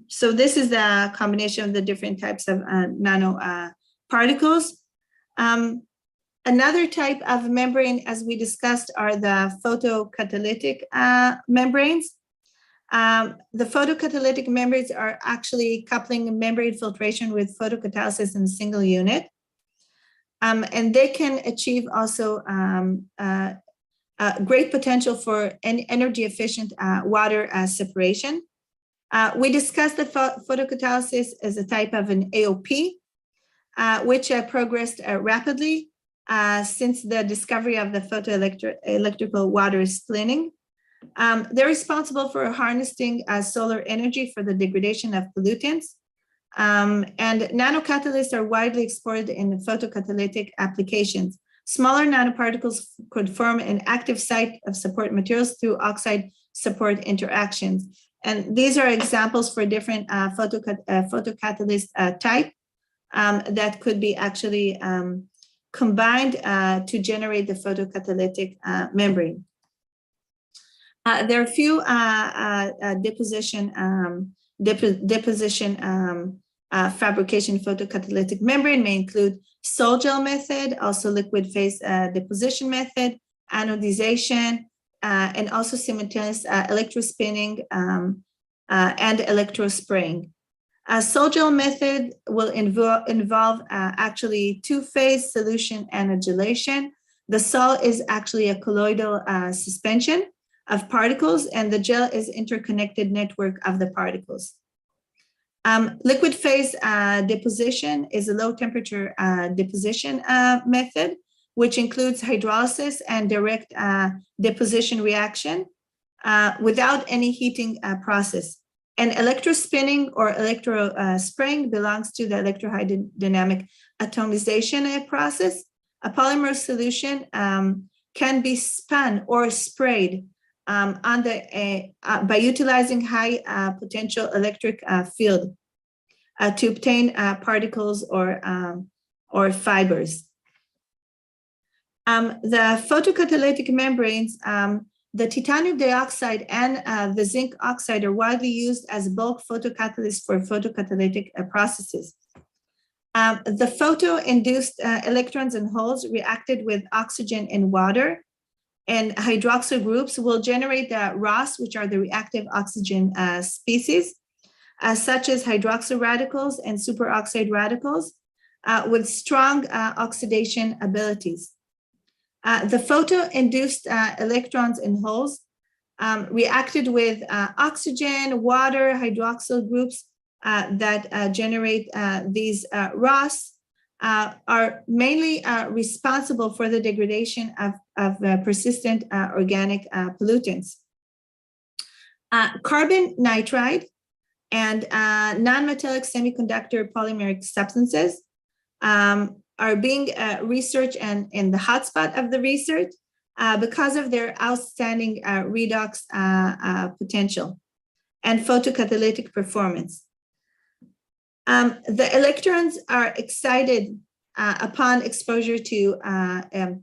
so this is the combination of the different types of nanoparticles. Another type of membrane, as we discussed, are the photocatalytic membranes. The photocatalytic membranes are actually coupling membrane filtration with photocatalysis in a single unit. And they can achieve also great potential for energy efficient water separation. We discussed the photocatalysis as a type of an AOP, which progressed rapidly since the discovery of the photoelectrical water splitting. They're responsible for harnessing solar energy for the degradation of pollutants. And nanocatalysts are widely exported in photocatalytic applications. Smaller nanoparticles could form an active site of support materials through oxide support interactions. And these are examples for different photocatalyst type that could be actually combined to generate the photocatalytic membrane. There are a few deposition fabrication photocatalytic membrane may include sol gel method, also liquid phase deposition method, anodization, and also simultaneous electrospinning and electrospraying. Sol gel method will involve actually two-phase solution anodylation. The sol is actually a colloidal suspension of particles, and the gel is interconnected network of the particles. Liquid phase deposition is a low temperature deposition method, which includes hydrolysis and direct deposition reaction without any heating process. And electrospinning or electrospraying belongs to the electrohydrodynamic atomization process. A polymer solution can be spun or sprayed by utilizing high potential electric field to obtain particles or fibers. The photocatalytic membranes, the titanium dioxide and the zinc oxide are widely used as bulk photocatalysts for photocatalytic processes. The photo-induced electrons and holes reacted with oxygen and water and hydroxyl groups will generate the ROS, which are the reactive oxygen species, such as hydroxyl radicals and superoxide radicals with strong oxidation abilities. The photo-induced electrons and holes reacted with oxygen, water, hydroxyl groups that generate these ROS are mainly responsible for the degradation of persistent organic pollutants. Carbon nitride and non-metallic semiconductor polymeric substances are being researched and in the hotspot of the research because of their outstanding redox potential and photocatalytic performance. The electrons are excited upon exposure to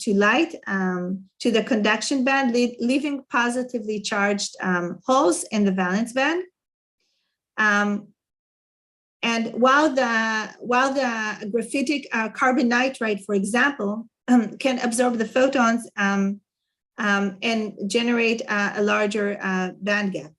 light, to the conduction band, leaving positively charged holes in the valence band. And while the graphitic carbon nitride, for example, can absorb the photons and generate a larger band gap.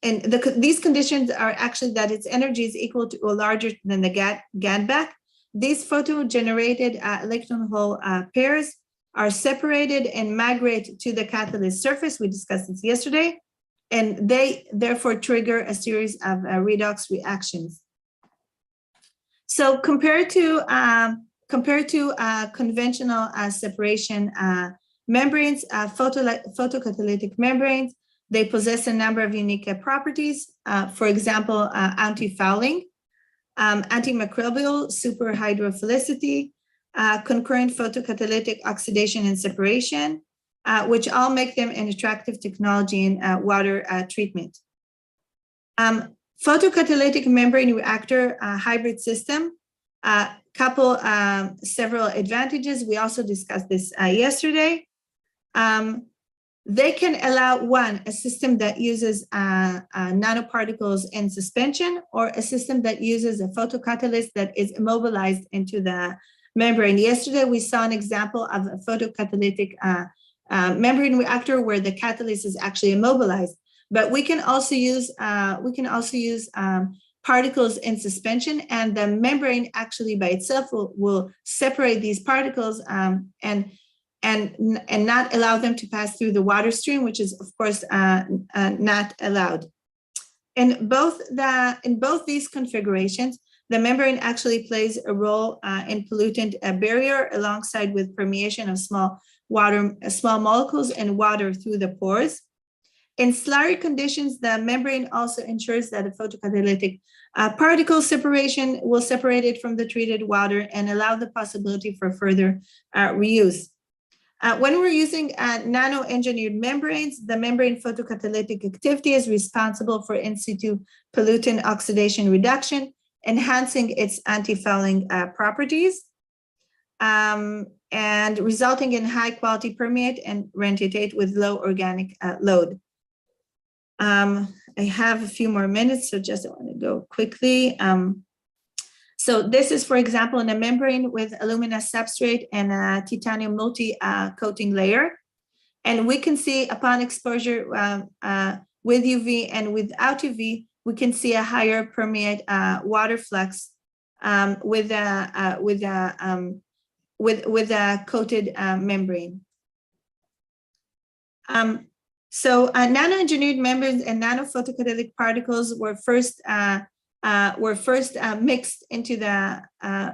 And these conditions are actually that its energy is equal to or larger than the GAN back. These photo-generated electron hole pairs are separated and migrate to the catalyst surface. We discussed this yesterday, and they therefore trigger a series of redox reactions. So compared to conventional separation membranes, photocatalytic membranes, they possess a number of unique properties. For example, anti-fouling, antimicrobial, superhydrophilicity, concurrent photocatalytic oxidation and separation, which all make them an attractive technology in water treatment. Photocatalytic membrane reactor hybrid system couple several advantages. We also discussed this yesterday. They can allow a system that uses nanoparticles in suspension, or a system that uses a photocatalyst that is immobilized into the membrane. Yesterday, we saw an example of a photocatalytic membrane reactor where the catalyst is actually immobilized. But we can also use particles in suspension, and the membrane actually by itself will separate these particles and not allow them to pass through the water stream, which is of course not allowed. In both these configurations, the membrane actually plays a role in pollutant barrier alongside with permeation of small molecules and water through the pores. In slurry conditions, the membrane also ensures that a photocatalytic particle separation will separate it from the treated water and allow the possibility for further reuse. When we're using nano-engineered membranes, the membrane photocatalytic activity is responsible for in situ pollutant oxidation reduction, enhancing its anti-fouling properties, and resulting in high quality permeate and renditate with low organic load. I have a few more minutes, so just I want to go quickly. So this is, for example, in a membrane with alumina substrate and a titanium multi-coating layer. And we can see upon exposure with UV and without UV, we can see a higher permeate water flux with a coated membrane. So nano-engineered membranes and nanophotocatalytic particles were first mixed into the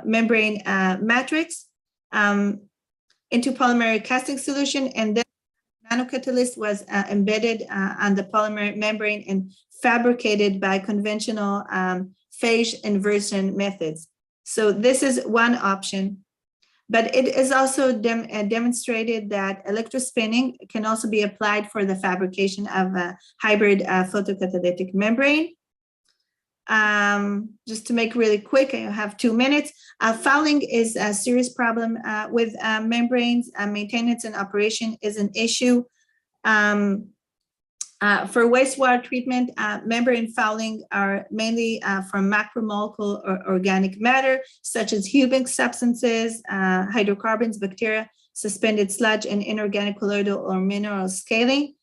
membrane matrix into polymeric casting solution, and then nanocatalyst was embedded on the polymer membrane and fabricated by conventional phase inversion methods. So this is one option. But it is also demonstrated that electrospinning can also be applied for the fabrication of a hybrid photocatalytic membrane. Just to make really quick, I have 2 minutes. Fouling is a serious problem with membranes. Maintenance and operation is an issue. For wastewater treatment, membrane fouling are mainly from macromolecule or organic matter, such as humic substances, hydrocarbons, bacteria, suspended sludge, and inorganic colloidal or mineral scaling.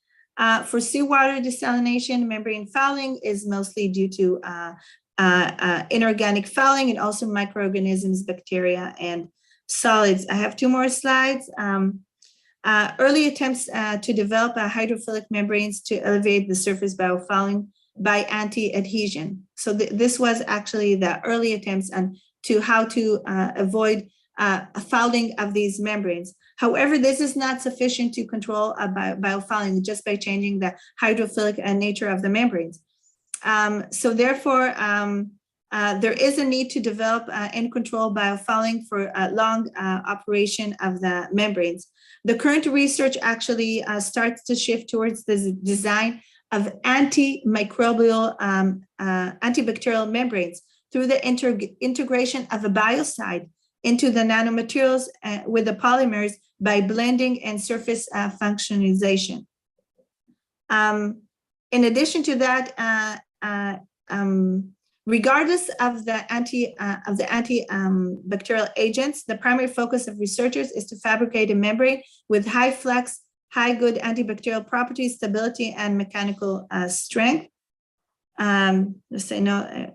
For seawater desalination, membrane fouling is mostly due to inorganic fouling and also microorganisms, bacteria, and solids. I have 2 more slides. Early attempts to develop hydrophilic membranes to elevate the surface biofouling by anti-adhesion. So this was actually the early attempts on to how to avoid fouling of these membranes. However, this is not sufficient to control biofouling just by changing the hydrophilic nature of the membranes. So therefore, there is a need to develop and control biofouling for long operation of the membranes. The current research actually starts to shift towards the design of antimicrobial, antibacterial membranes through the integration of a biocide into the nanomaterials with the polymers by blending and surface functionalization. In addition to that, regardless of the antibacterial agents, the primary focus of researchers is to fabricate a membrane with high flux, high good antibacterial properties, stability, and mechanical strength. Let's say no.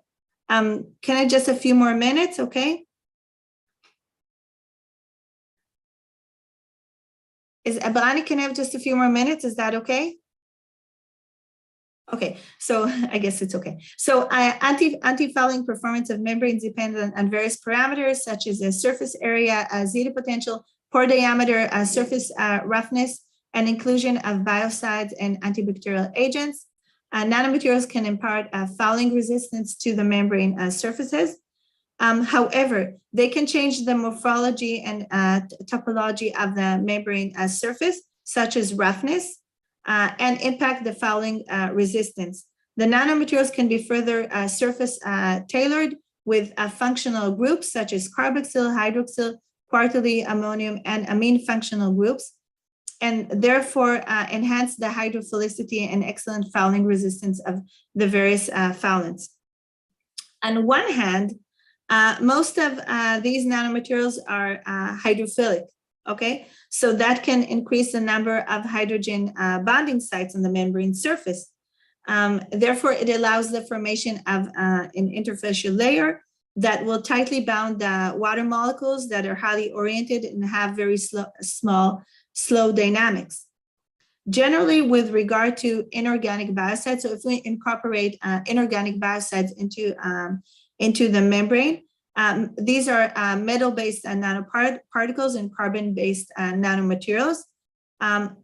Can I just a few more minutes? Okay. Abrani, can I have just a few more minutes? Is that okay? Okay, so I guess it's okay. So anti-fouling performance of membranes depends on various parameters such as the surface area, zeta potential, pore diameter, surface roughness, and inclusion of biocides and antibacterial agents. Nanomaterials can impart fouling resistance to the membrane surfaces. However, they can change the morphology and topology of the membrane surface, such as roughness, and impact the fouling resistance. The nanomaterials can be further surface tailored with functional groups such as carboxyl, hydroxyl, quarterly ammonium, and amine functional groups, and therefore enhance the hydrophilicity and excellent fouling resistance of the various foulants. On one hand, most of these nanomaterials are hydrophilic, okay? So that can increase the number of hydrogen bonding sites on the membrane surface. Therefore, it allows the formation of an interfacial layer that will tightly bound the water molecules that are highly oriented and have very slow dynamics. Generally, with regard to inorganic biocides, so if we incorporate inorganic biocides into the membrane, these are metal-based nanoparticles and carbon-based nanomaterials,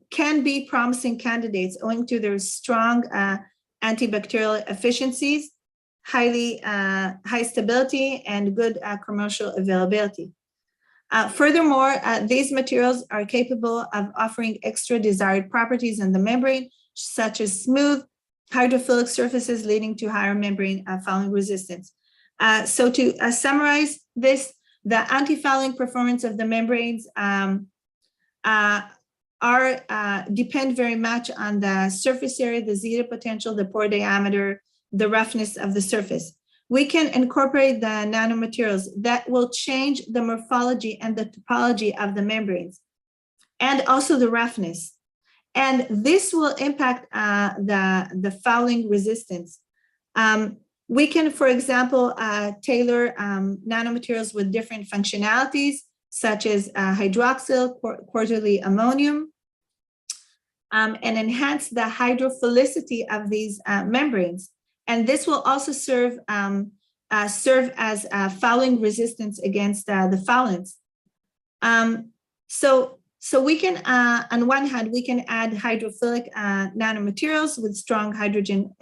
can be promising candidates owing to their strong antibacterial efficiencies, high stability, and good commercial availability. Furthermore, these materials are capable of offering extra desired properties in the membrane, such as smooth, hydrophilic surfaces leading to higher membrane fouling resistance. So to summarize this, the anti-fouling performance of the membranes depend very much on the surface area, the zeta potential, the pore diameter, the roughness of the surface. We can incorporate the nanomaterials that will change the morphology and the topology of the membranes, and also the roughness. And this will impact the fouling resistance. We can, for example, tailor nanomaterials with different functionalities, such as hydroxyl, quarterly ammonium, and enhance the hydrophilicity of these membranes. And this will also serve as fouling resistance against the foulants. So we can, on one hand, we can add hydrophilic nanomaterials with strong hydrogen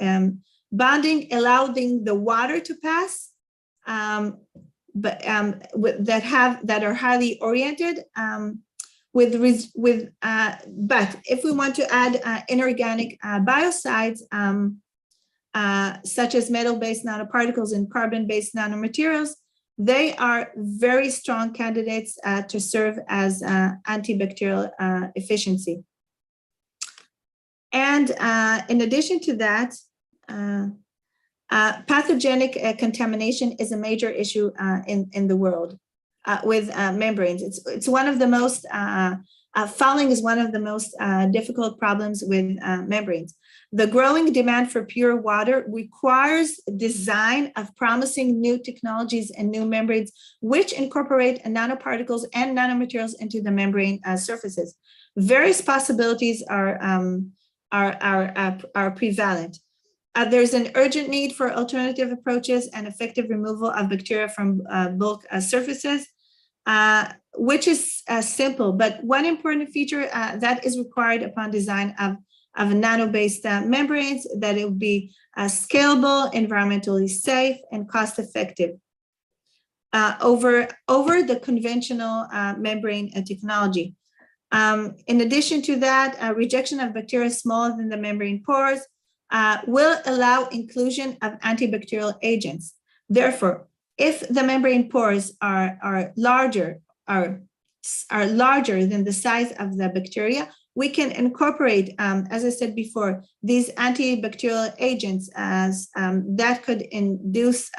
bonding, allowing the water to pass, but that are highly oriented. But if we want to add inorganic biocides, such as metal-based nanoparticles and carbon-based nanomaterials, they are very strong candidates to serve as antibacterial efficiency. And in addition to that, pathogenic contamination is a major issue in the world with membranes. It's one of the most, fouling is one of the most difficult problems with membranes. The growing demand for pure water requires design of promising new technologies and new membranes, which incorporate nanoparticles and nanomaterials into the membrane surfaces. Various possibilities are prevalent. There's an urgent need for alternative approaches and effective removal of bacteria from bulk surfaces, which is simple, but one important feature that is required upon design of nano-based membranes, that it will be scalable, environmentally safe, and cost-effective over the conventional membrane technology. In addition to that, rejection of bacteria smaller than the membrane pores will allow inclusion of antibacterial agents. Therefore, if the membrane pores are larger than the size of the bacteria, we can incorporate, as I said before, these antibacterial agents as that could induce,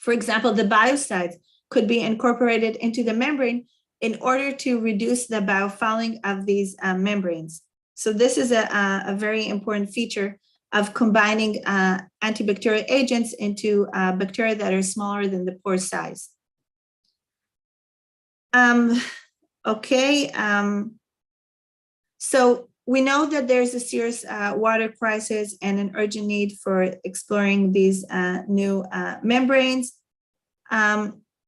for example, the biocides could be incorporated into the membrane in order to reduce the biofouling of these membranes. So this is a very important feature of combining antibacterial agents into bacteria that are smaller than the pore size. So we know that there's a serious water crisis and an urgent need for exploring these new membranes.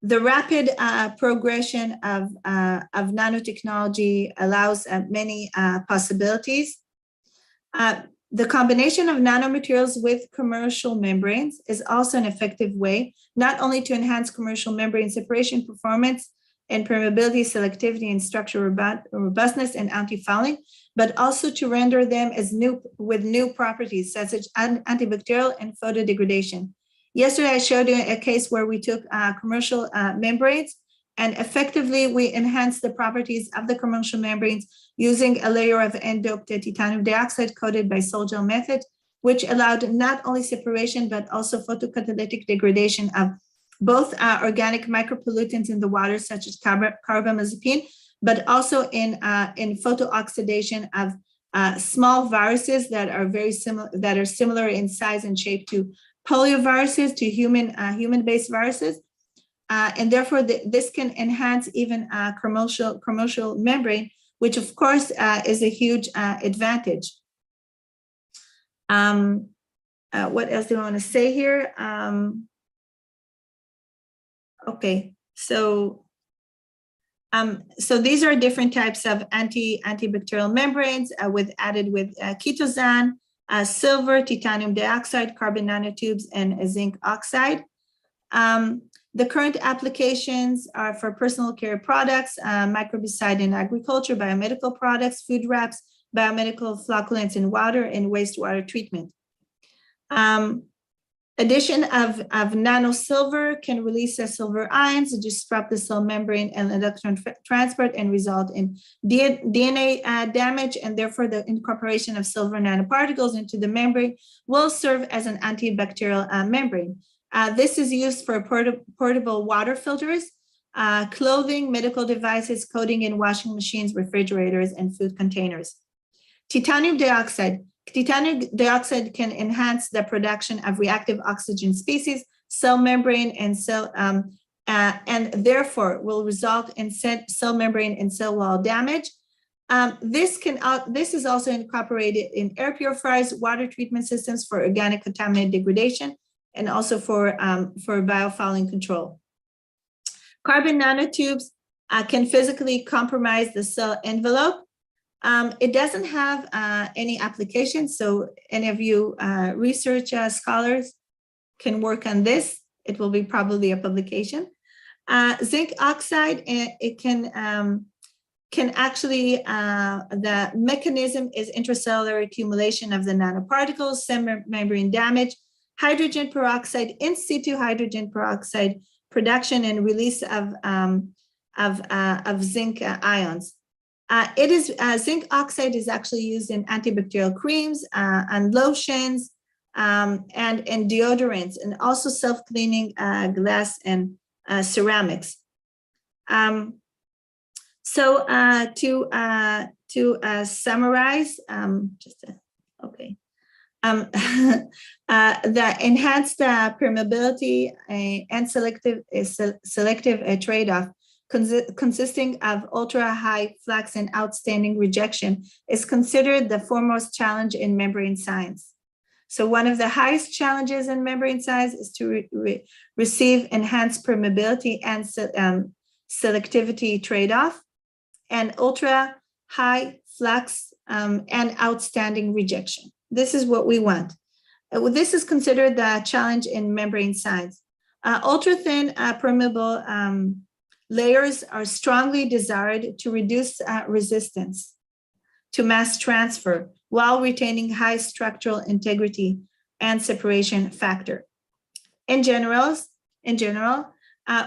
The rapid progression of nanotechnology allows many possibilities. The combination of nanomaterials with commercial membranes is also an effective way, not only to enhance commercial membrane separation performance and permeability, selectivity, and structural robustness and anti-fouling, but also to render them as with new properties such as antibacterial and photodegradation. Yesterday, I showed you a case where we took commercial membranes, and effectively we enhanced the properties of the commercial membranes using a layer of N-doped titanium dioxide coated by sol gel method, which allowed not only separation, but also photocatalytic degradation of both organic micropollutants in the water, such as carbamazepine, but also in photooxidation of small viruses that are similar in size and shape to polioviruses, to human-based viruses. And therefore, this can enhance even commercial membrane, which of course is a huge advantage. What else do I want to say here? Okay, so these are different types of antibacterial membranes added with ketozan, silver, titanium dioxide, carbon nanotubes, and zinc oxide. The current applications are for personal care products, microbicide in agriculture, biomedical products, food wraps, biomedical flocculants in water, and wastewater treatment. Addition of nano silver can release silver ions, disrupt the cell membrane and electron transport, and result in DNA damage, and therefore the incorporation of silver nanoparticles into the membrane will serve as an antibacterial membrane. This is used for portable water filters, clothing, medical devices, coating in washing machines, refrigerators, and food containers. Titanium dioxide. Titanium dioxide can enhance the production of reactive oxygen species, cell membrane, and cell, and therefore will result in cell membrane and cell wall damage. This is also incorporated in air purifiers, water treatment systems for organic contaminant degradation, and also for biofouling control. Carbon nanotubes can physically compromise the cell envelope. It doesn't have any application, so any of you research scholars can work on this. It will be probably a publication. Zinc oxide, it can actually, the mechanism is intracellular accumulation of the nanoparticles, cell membrane damage, hydrogen peroxide, in situ hydrogen peroxide production and release of zinc ions. Zinc oxide is actually used in antibacterial creams and lotions and deodorants, and also self-cleaning glass and ceramics. To summarize, the enhanced permeability and selective trade-off consisting of ultra-high flux and outstanding rejection is considered the foremost challenge in membrane science. So one of the highest challenges in membrane science is to receive enhanced permeability and selectivity trade-off, and ultra-high flux and outstanding rejection. This is what we want. This is considered the challenge in membrane science. Ultra-thin permeable layers are strongly desired to reduce resistance to mass transfer while retaining high structural integrity and separation factor. In general,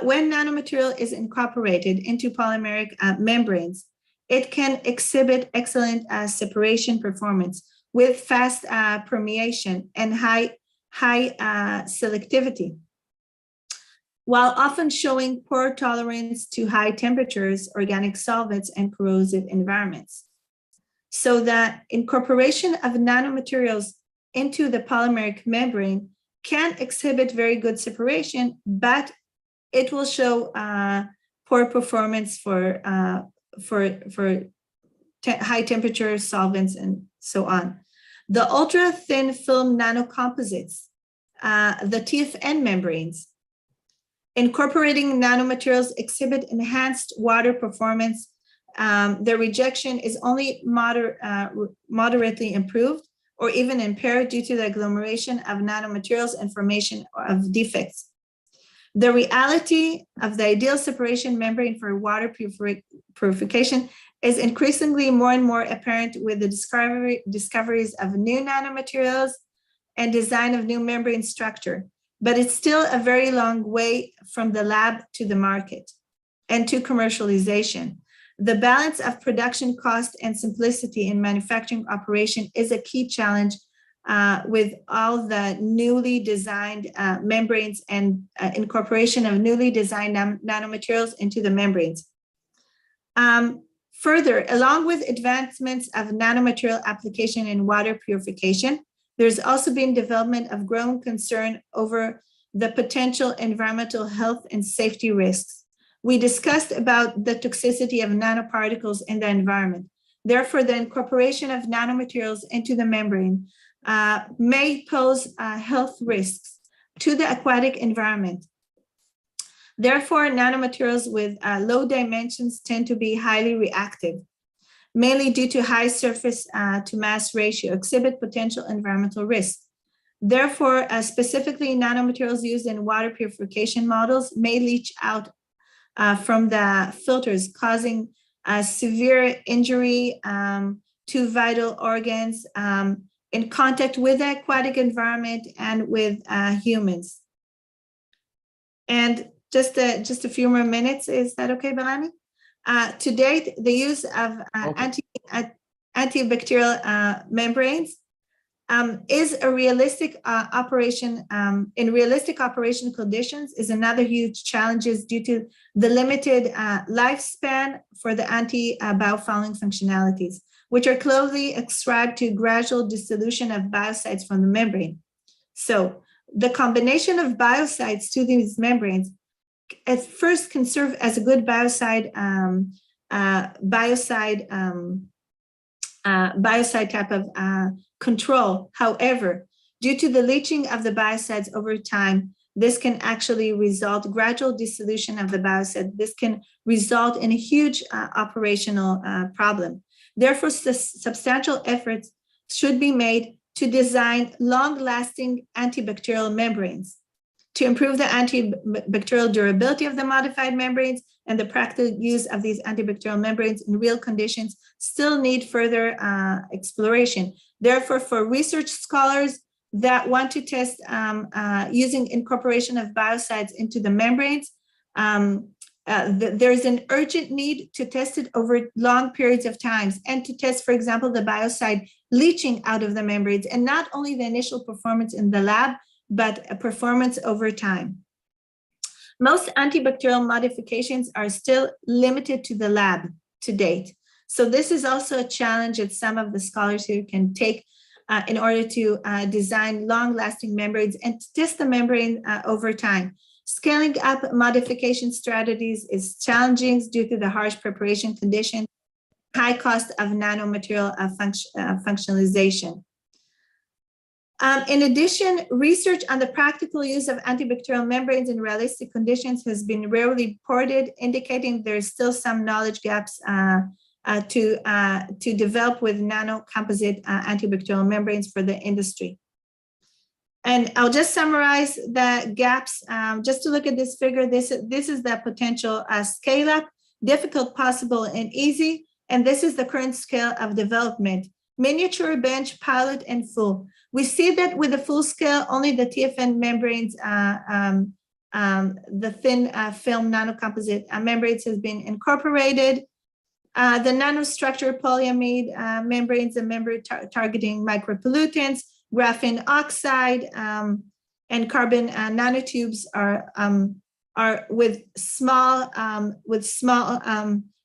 when nanomaterial is incorporated into polymeric membranes, it can exhibit excellent separation performance with fast permeation and high selectivity, while often showing poor tolerance to high temperatures, organic solvents, and corrosive environments. So that incorporation of nanomaterials into the polymeric membrane can exhibit very good separation, but it will show poor performance for high temperature solvents and so on. The ultra thin film nanocomposites, the TFN membranes, incorporating nanomaterials exhibit enhanced water performance. Their rejection is only moderately improved, or even impaired due to the agglomeration of nanomaterials and formation of defects. The reality of the ideal separation membrane for water purification is increasingly more and more apparent with the discoveries of new nanomaterials and design of new membrane structure, but it's still a very long way from the lab to the market and to commercialization. The balance of production cost and simplicity in manufacturing operation is a key challenge with all the newly designed membranes and incorporation of newly designed nanomaterials into the membranes. Further, along with advancements of nanomaterial application in water purification, there's also been development of growing concern over the potential environmental health and safety risks. We discussed about the toxicity of nanoparticles in the environment. Therefore, the incorporation of nanomaterials into the membrane may pose health risks to the aquatic environment. Therefore, nanomaterials with low dimensions tend to be highly reactive, mainly due to high surface to mass ratio, exhibit potential environmental risks. Therefore, specifically nanomaterials used in water purification models may leach out from the filters, causing severe injury to vital organs in contact with the aquatic environment and with humans. And just a few more minutes, is that okay, Belani? To date, the use of antibacterial membranes is a realistic operation, in realistic operation conditions, is another huge challenge due to the limited lifespan for the anti-biofouling functionalities, which are closely ascribed to gradual dissolution of biocides from the membrane. So the combination of biocides to these membranes at first can serve as a good biocide type of control. However, due to the leaching of the biocides over time, this can actually result gradual dissolution of the biocide. This can result in a huge operational problem. Therefore, substantial efforts should be made to design long-lasting antibacterial membranes to improve the antibacterial durability of the modified membranes, and the practical use of these antibacterial membranes in real conditions still need further exploration. Therefore, for research scholars that want to test using incorporation of biocides into the membranes, there's an urgent need to test it over long periods of times and to test, for example, the biocide leaching out of the membranes, and not only the initial performance in the lab, but a performance over time. Most antibacterial modifications are still limited to the lab to date. So this is also a challenge that some of the scholars here can take in order to design long-lasting membranes and test the membrane over time. Scaling up modification strategies is challenging due to the harsh preparation condition, high cost of nanomaterial functionalization. In addition, research on the practical use of antibacterial membranes in realistic conditions has been rarely reported, indicating there is still some knowledge gaps to develop with nano-composite antibacterial membranes for the industry. And I'll just summarize the gaps. Just to look at this figure, this is the potential scale-up, difficult, possible, and easy. And this is the current scale of development: miniature, bench, pilot, and full. We see that with the full scale, only the TFN membranes, the thin film nanocomposite membranes has been incorporated. The nanostructured polyamide membranes and membrane targeting micropollutants, graphene oxide, and carbon nanotubes are with small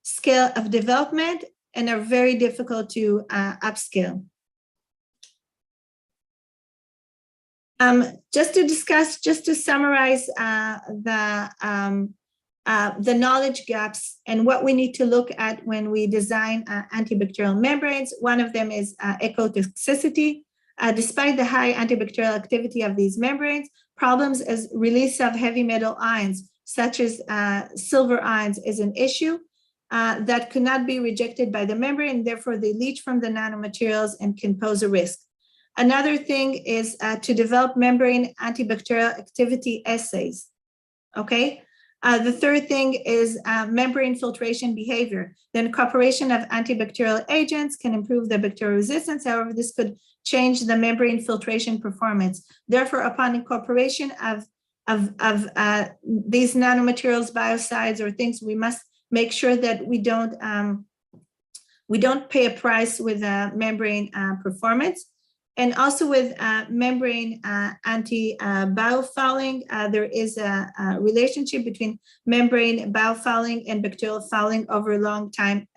scale of development and are very difficult to upscale. Just to summarize the knowledge gaps and what we need to look at when we design antibacterial membranes. One of them is ecotoxicity. Despite the high antibacterial activity of these membranes, problems as release of heavy metal ions, such as silver ions, is an issue that could not be rejected by the membrane, and therefore they leach from the nanomaterials and can pose a risk. Another thing is to develop membrane antibacterial activity assays. Okay. The third thing is membrane filtration behavior. The incorporation of antibacterial agents can improve the bacterial resistance. However, this could change the membrane filtration performance. Therefore, upon incorporation of these nanomaterials, biocides, or things, we must make sure that we don't pay a price with membrane performance. And also with membrane anti-biofouling, there is a relationship between membrane biofouling and bacterial fouling over a long time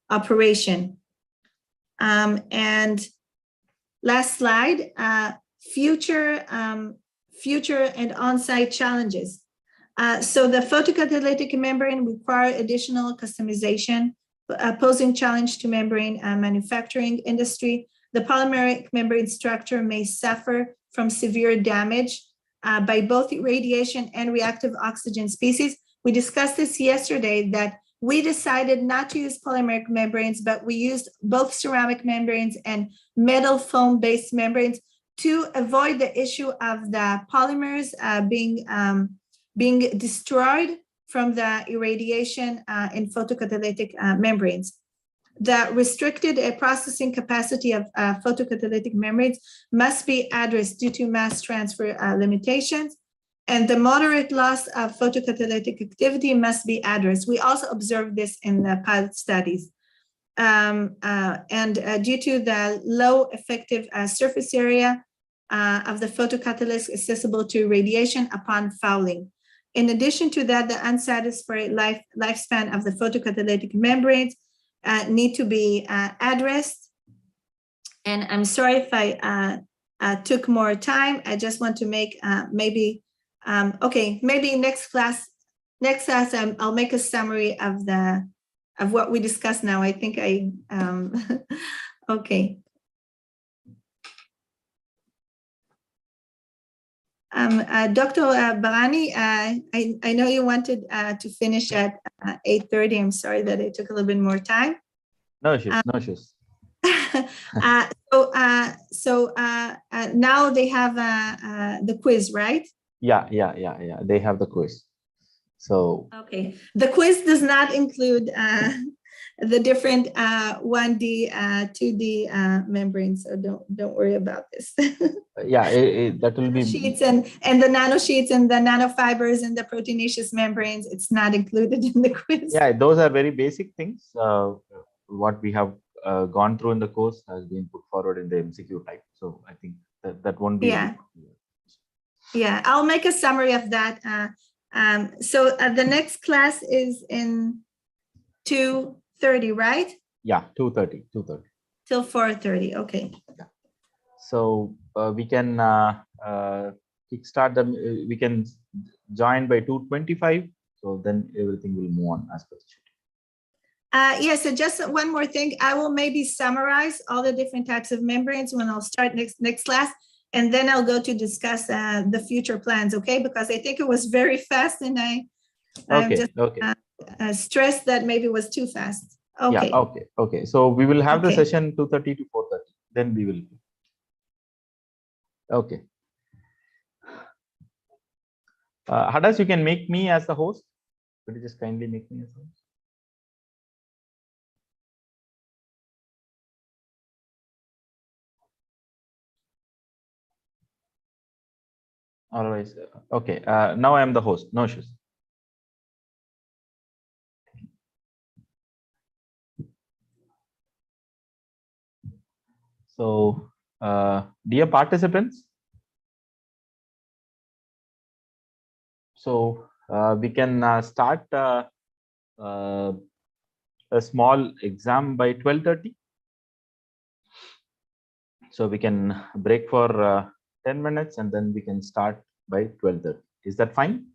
operation. And last slide, future and on-site challenges. So the photocatalytic membrane require additional customization, posing challenge to membrane manufacturing industry. The polymeric membrane structure may suffer from severe damage by both radiation and reactive oxygen species. We discussed this yesterday, that we decided not to use polymeric membranes, but we used both ceramic membranes and metal foam-based membranes to avoid the issue of the polymers being destroyed from the irradiation in photocatalytic membranes. The restricted processing capacity of photocatalytic membranes must be addressed due to mass transfer limitations, and the moderate loss of photocatalytic activity must be addressed. We also observed this in the pilot studies. And due to the low effective surface area of the photocatalyst accessible to radiation upon fouling. In addition to that, the unsatisfied lifespan of the photocatalytic membranes need to be addressed. And I'm sorry if I took more time. I just want to make maybe next class I'll make a summary of what we discussed now. I think okay. Dr. Barani, I know you wanted to finish at 8:30. I'm sorry that it took a little bit more time. No issues, no issues. So now they have the quiz, right? Yeah. They have the quiz. So okay, the quiz does not include the different 1D, 2D membranes, so don't worry about this. yeah, that will be sheets and the nano sheets and the nanofibers and the proteinaceous membranes. It's not included in the quiz. Yeah, those are very basic things. What we have gone through in the course has been put forward in the MCQ type. So I think that won't be. Yeah, I'll make a summary of that. So the next class is in 2:30, right? Yeah, 2:30. Till 4:30. Okay. Yeah. So we can kickstart them. We can join by 2:25. So then everything will move on as per the schedule. Yes, so just one more thing. I will maybe summarize all the different types of membranes when I'll start next class, and then I'll go to discuss the future plans. Okay, because I think it was very fast, and I'm just stressed that maybe it was too fast. Okay. Yeah. Okay. So we will have the session 2:30 to 4:30. Then we will. Okay. Hadas, you can make me as the host. Could you just kindly make me as the host? All right. Okay. Now I am the host. No issues. So, dear participants, so we can start a small exam by 12:30. So we can break for 10 minutes and then we can start by 12:30. Is that fine?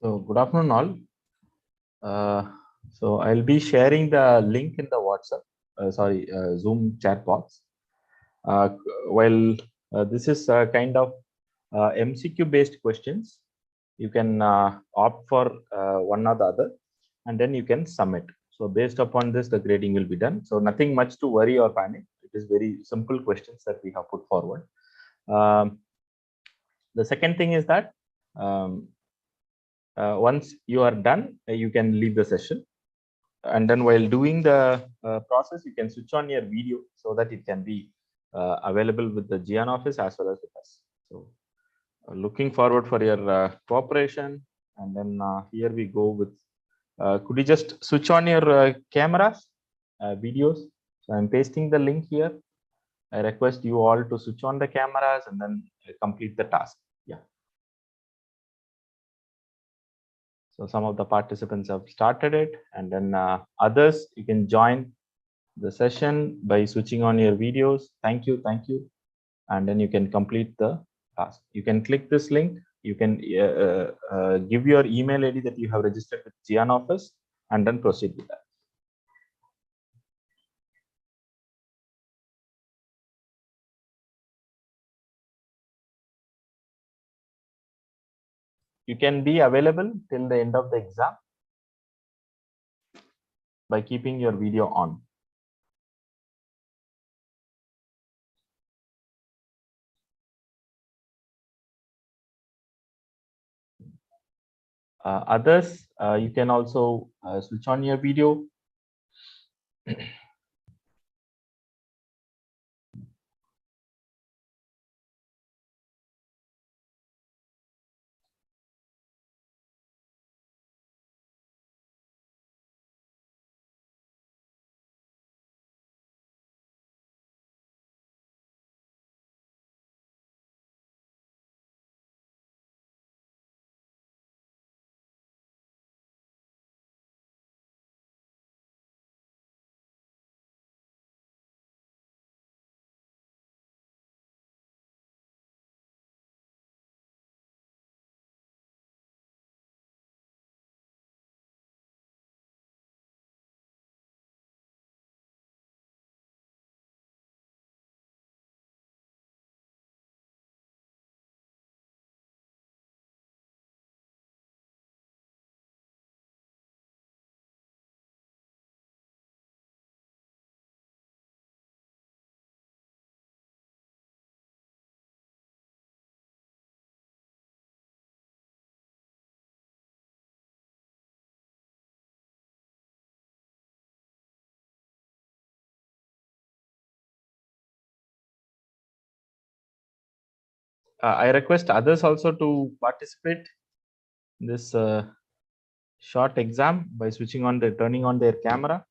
So good afternoon all. So I'll be sharing the link in the WhatsApp, Zoom chat box. Uh, while this is a kind of MCQ based questions, you can opt for one or the other, and then you can submit. So based upon this, the grading will be done. So nothing much to worry or panic. It is very simple questions that we have put forward. The second thing is that once you are done, you can leave the session. And then while doing the process, you can switch on your video so that it can be available with the GIAN office as well as with us. So looking forward for your cooperation. And then here we go with, could you just switch on your cameras, videos? So I'm pasting the link here. I request you all to switch on the cameras and then complete the task. Yeah. So some of the participants have started it, and then others, you can join the session by switching on your videos. Thank you. And then you can complete the task. You can click this link. You can give your email ID that you have registered with GIAN office, and then proceed with that. You can be available till the end of the exam by keeping your video on. Others, you can also switch on your video. I request others also to participate in this short exam by turning on their camera.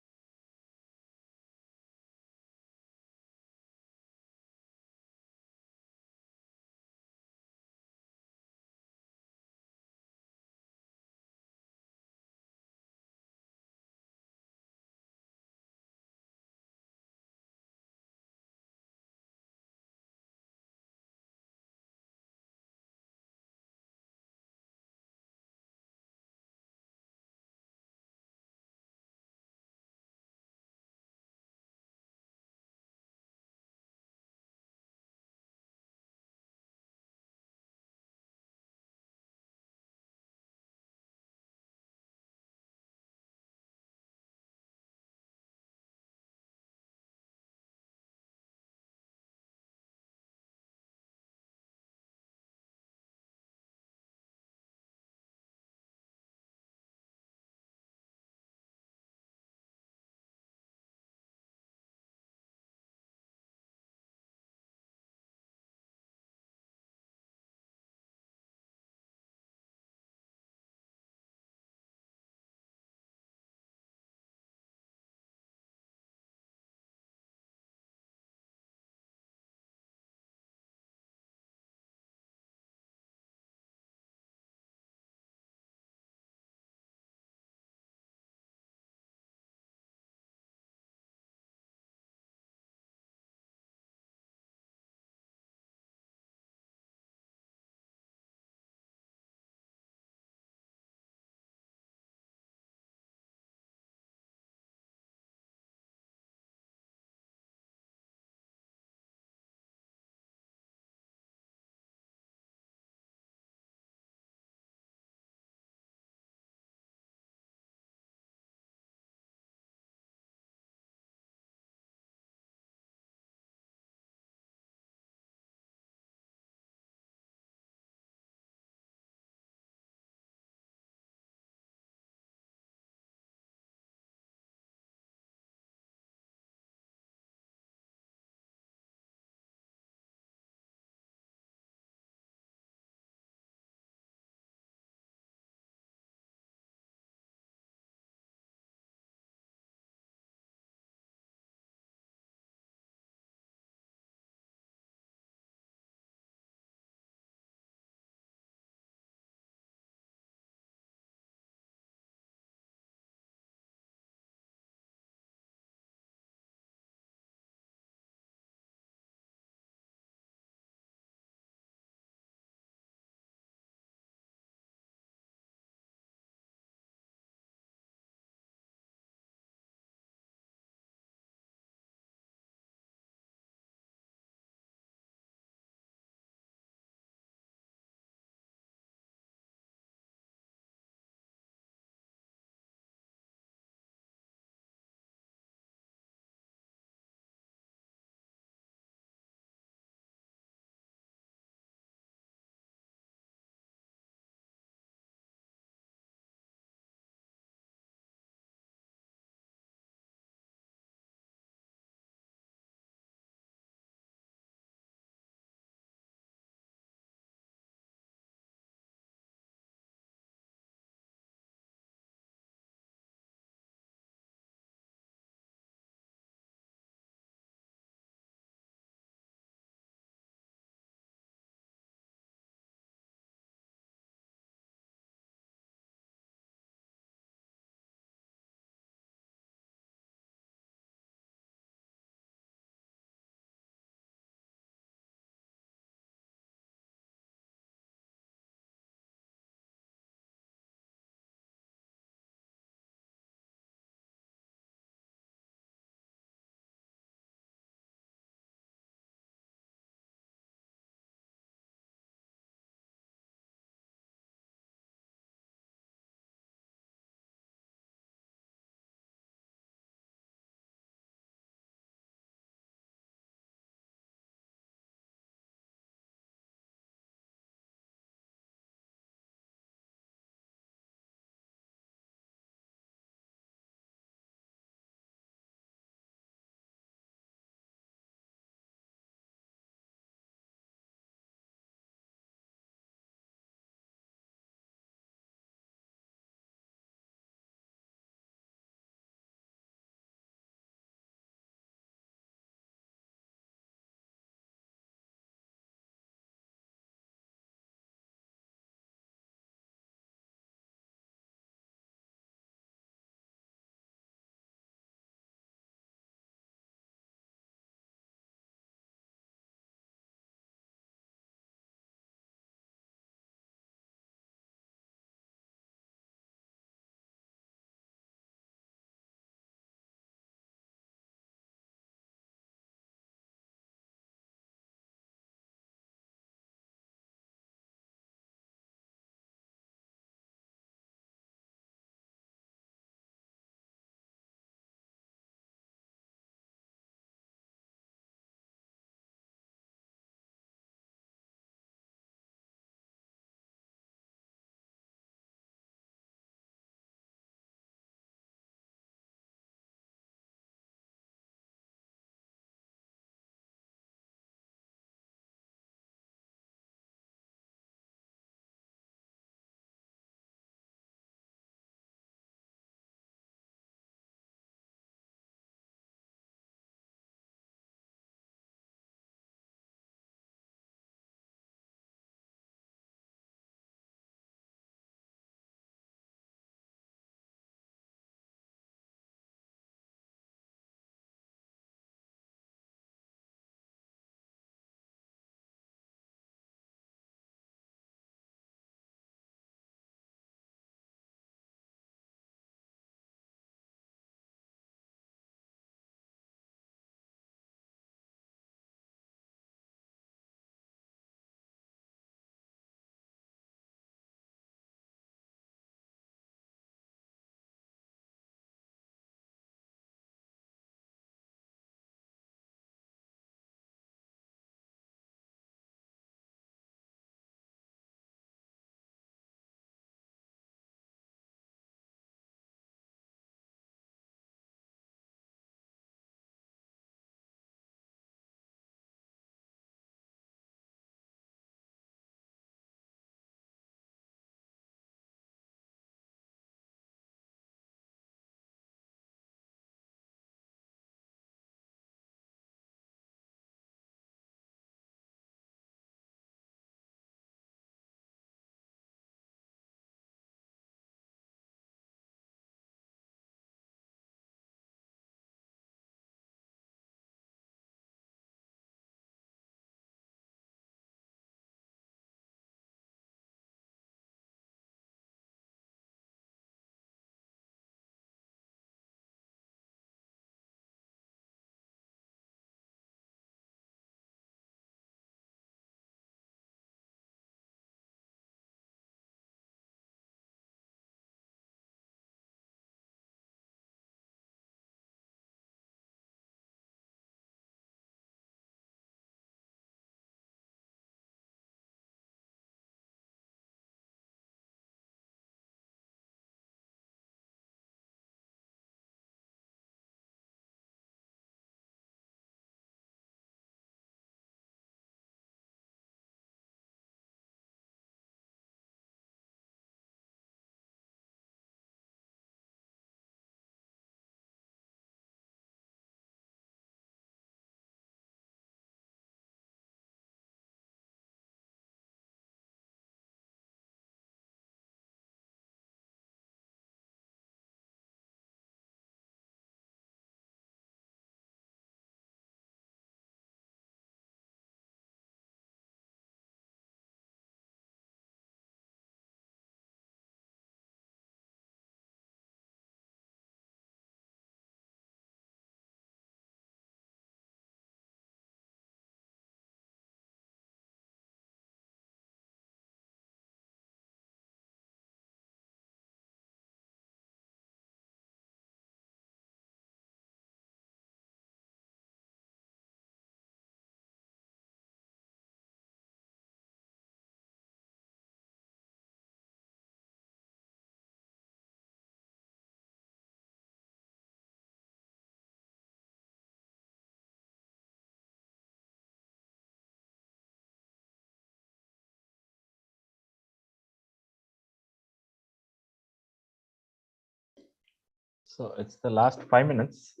So it's the last 5 minutes.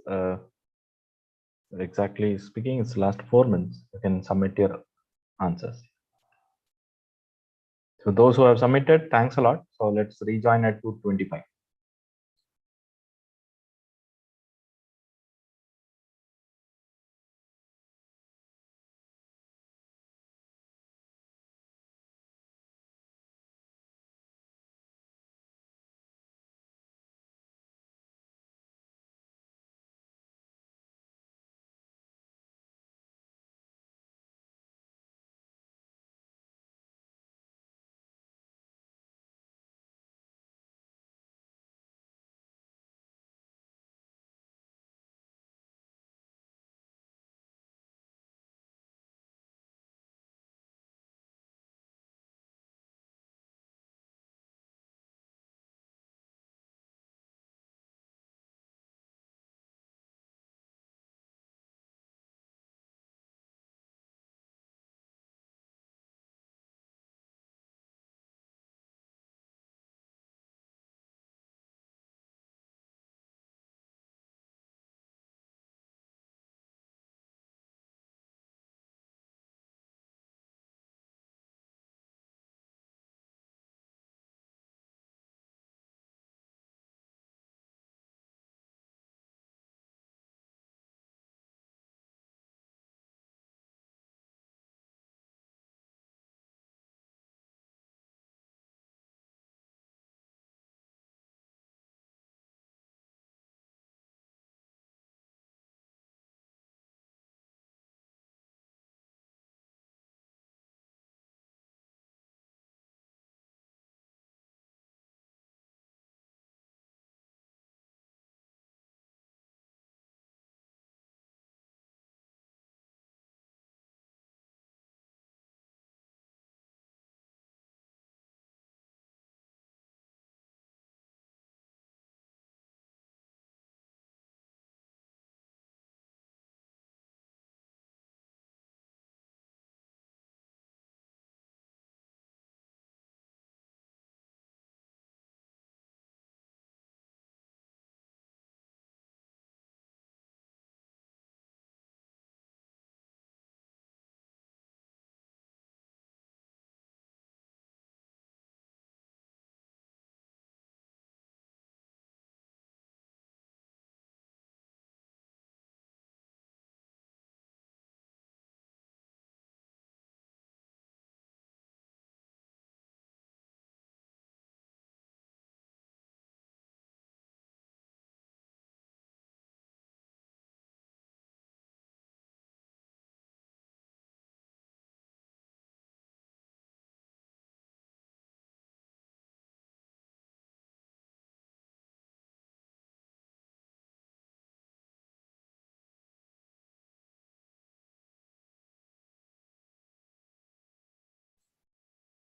Exactly speaking, it's the last 4 minutes. You can submit your answers. So those who have submitted, thanks a lot. So let's rejoin at 2:25.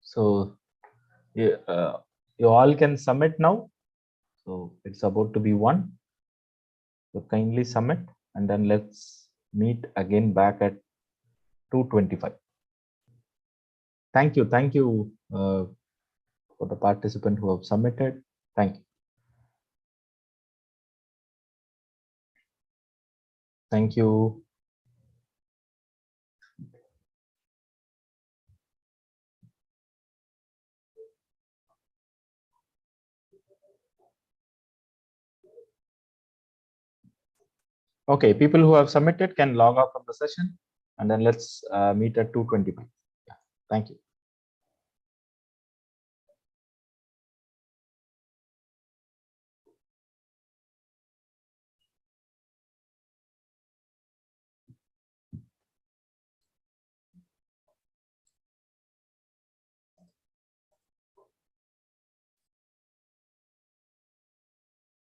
So you all can submit now. So it's about to be 1. So kindly submit, and then let's meet again back at 2:25. Thank you. Thank you for the participant who have submitted. Thank you. Thank you. Okay, people who have submitted can log off from the session, and then let's meet at 2:25. Yeah, thank you.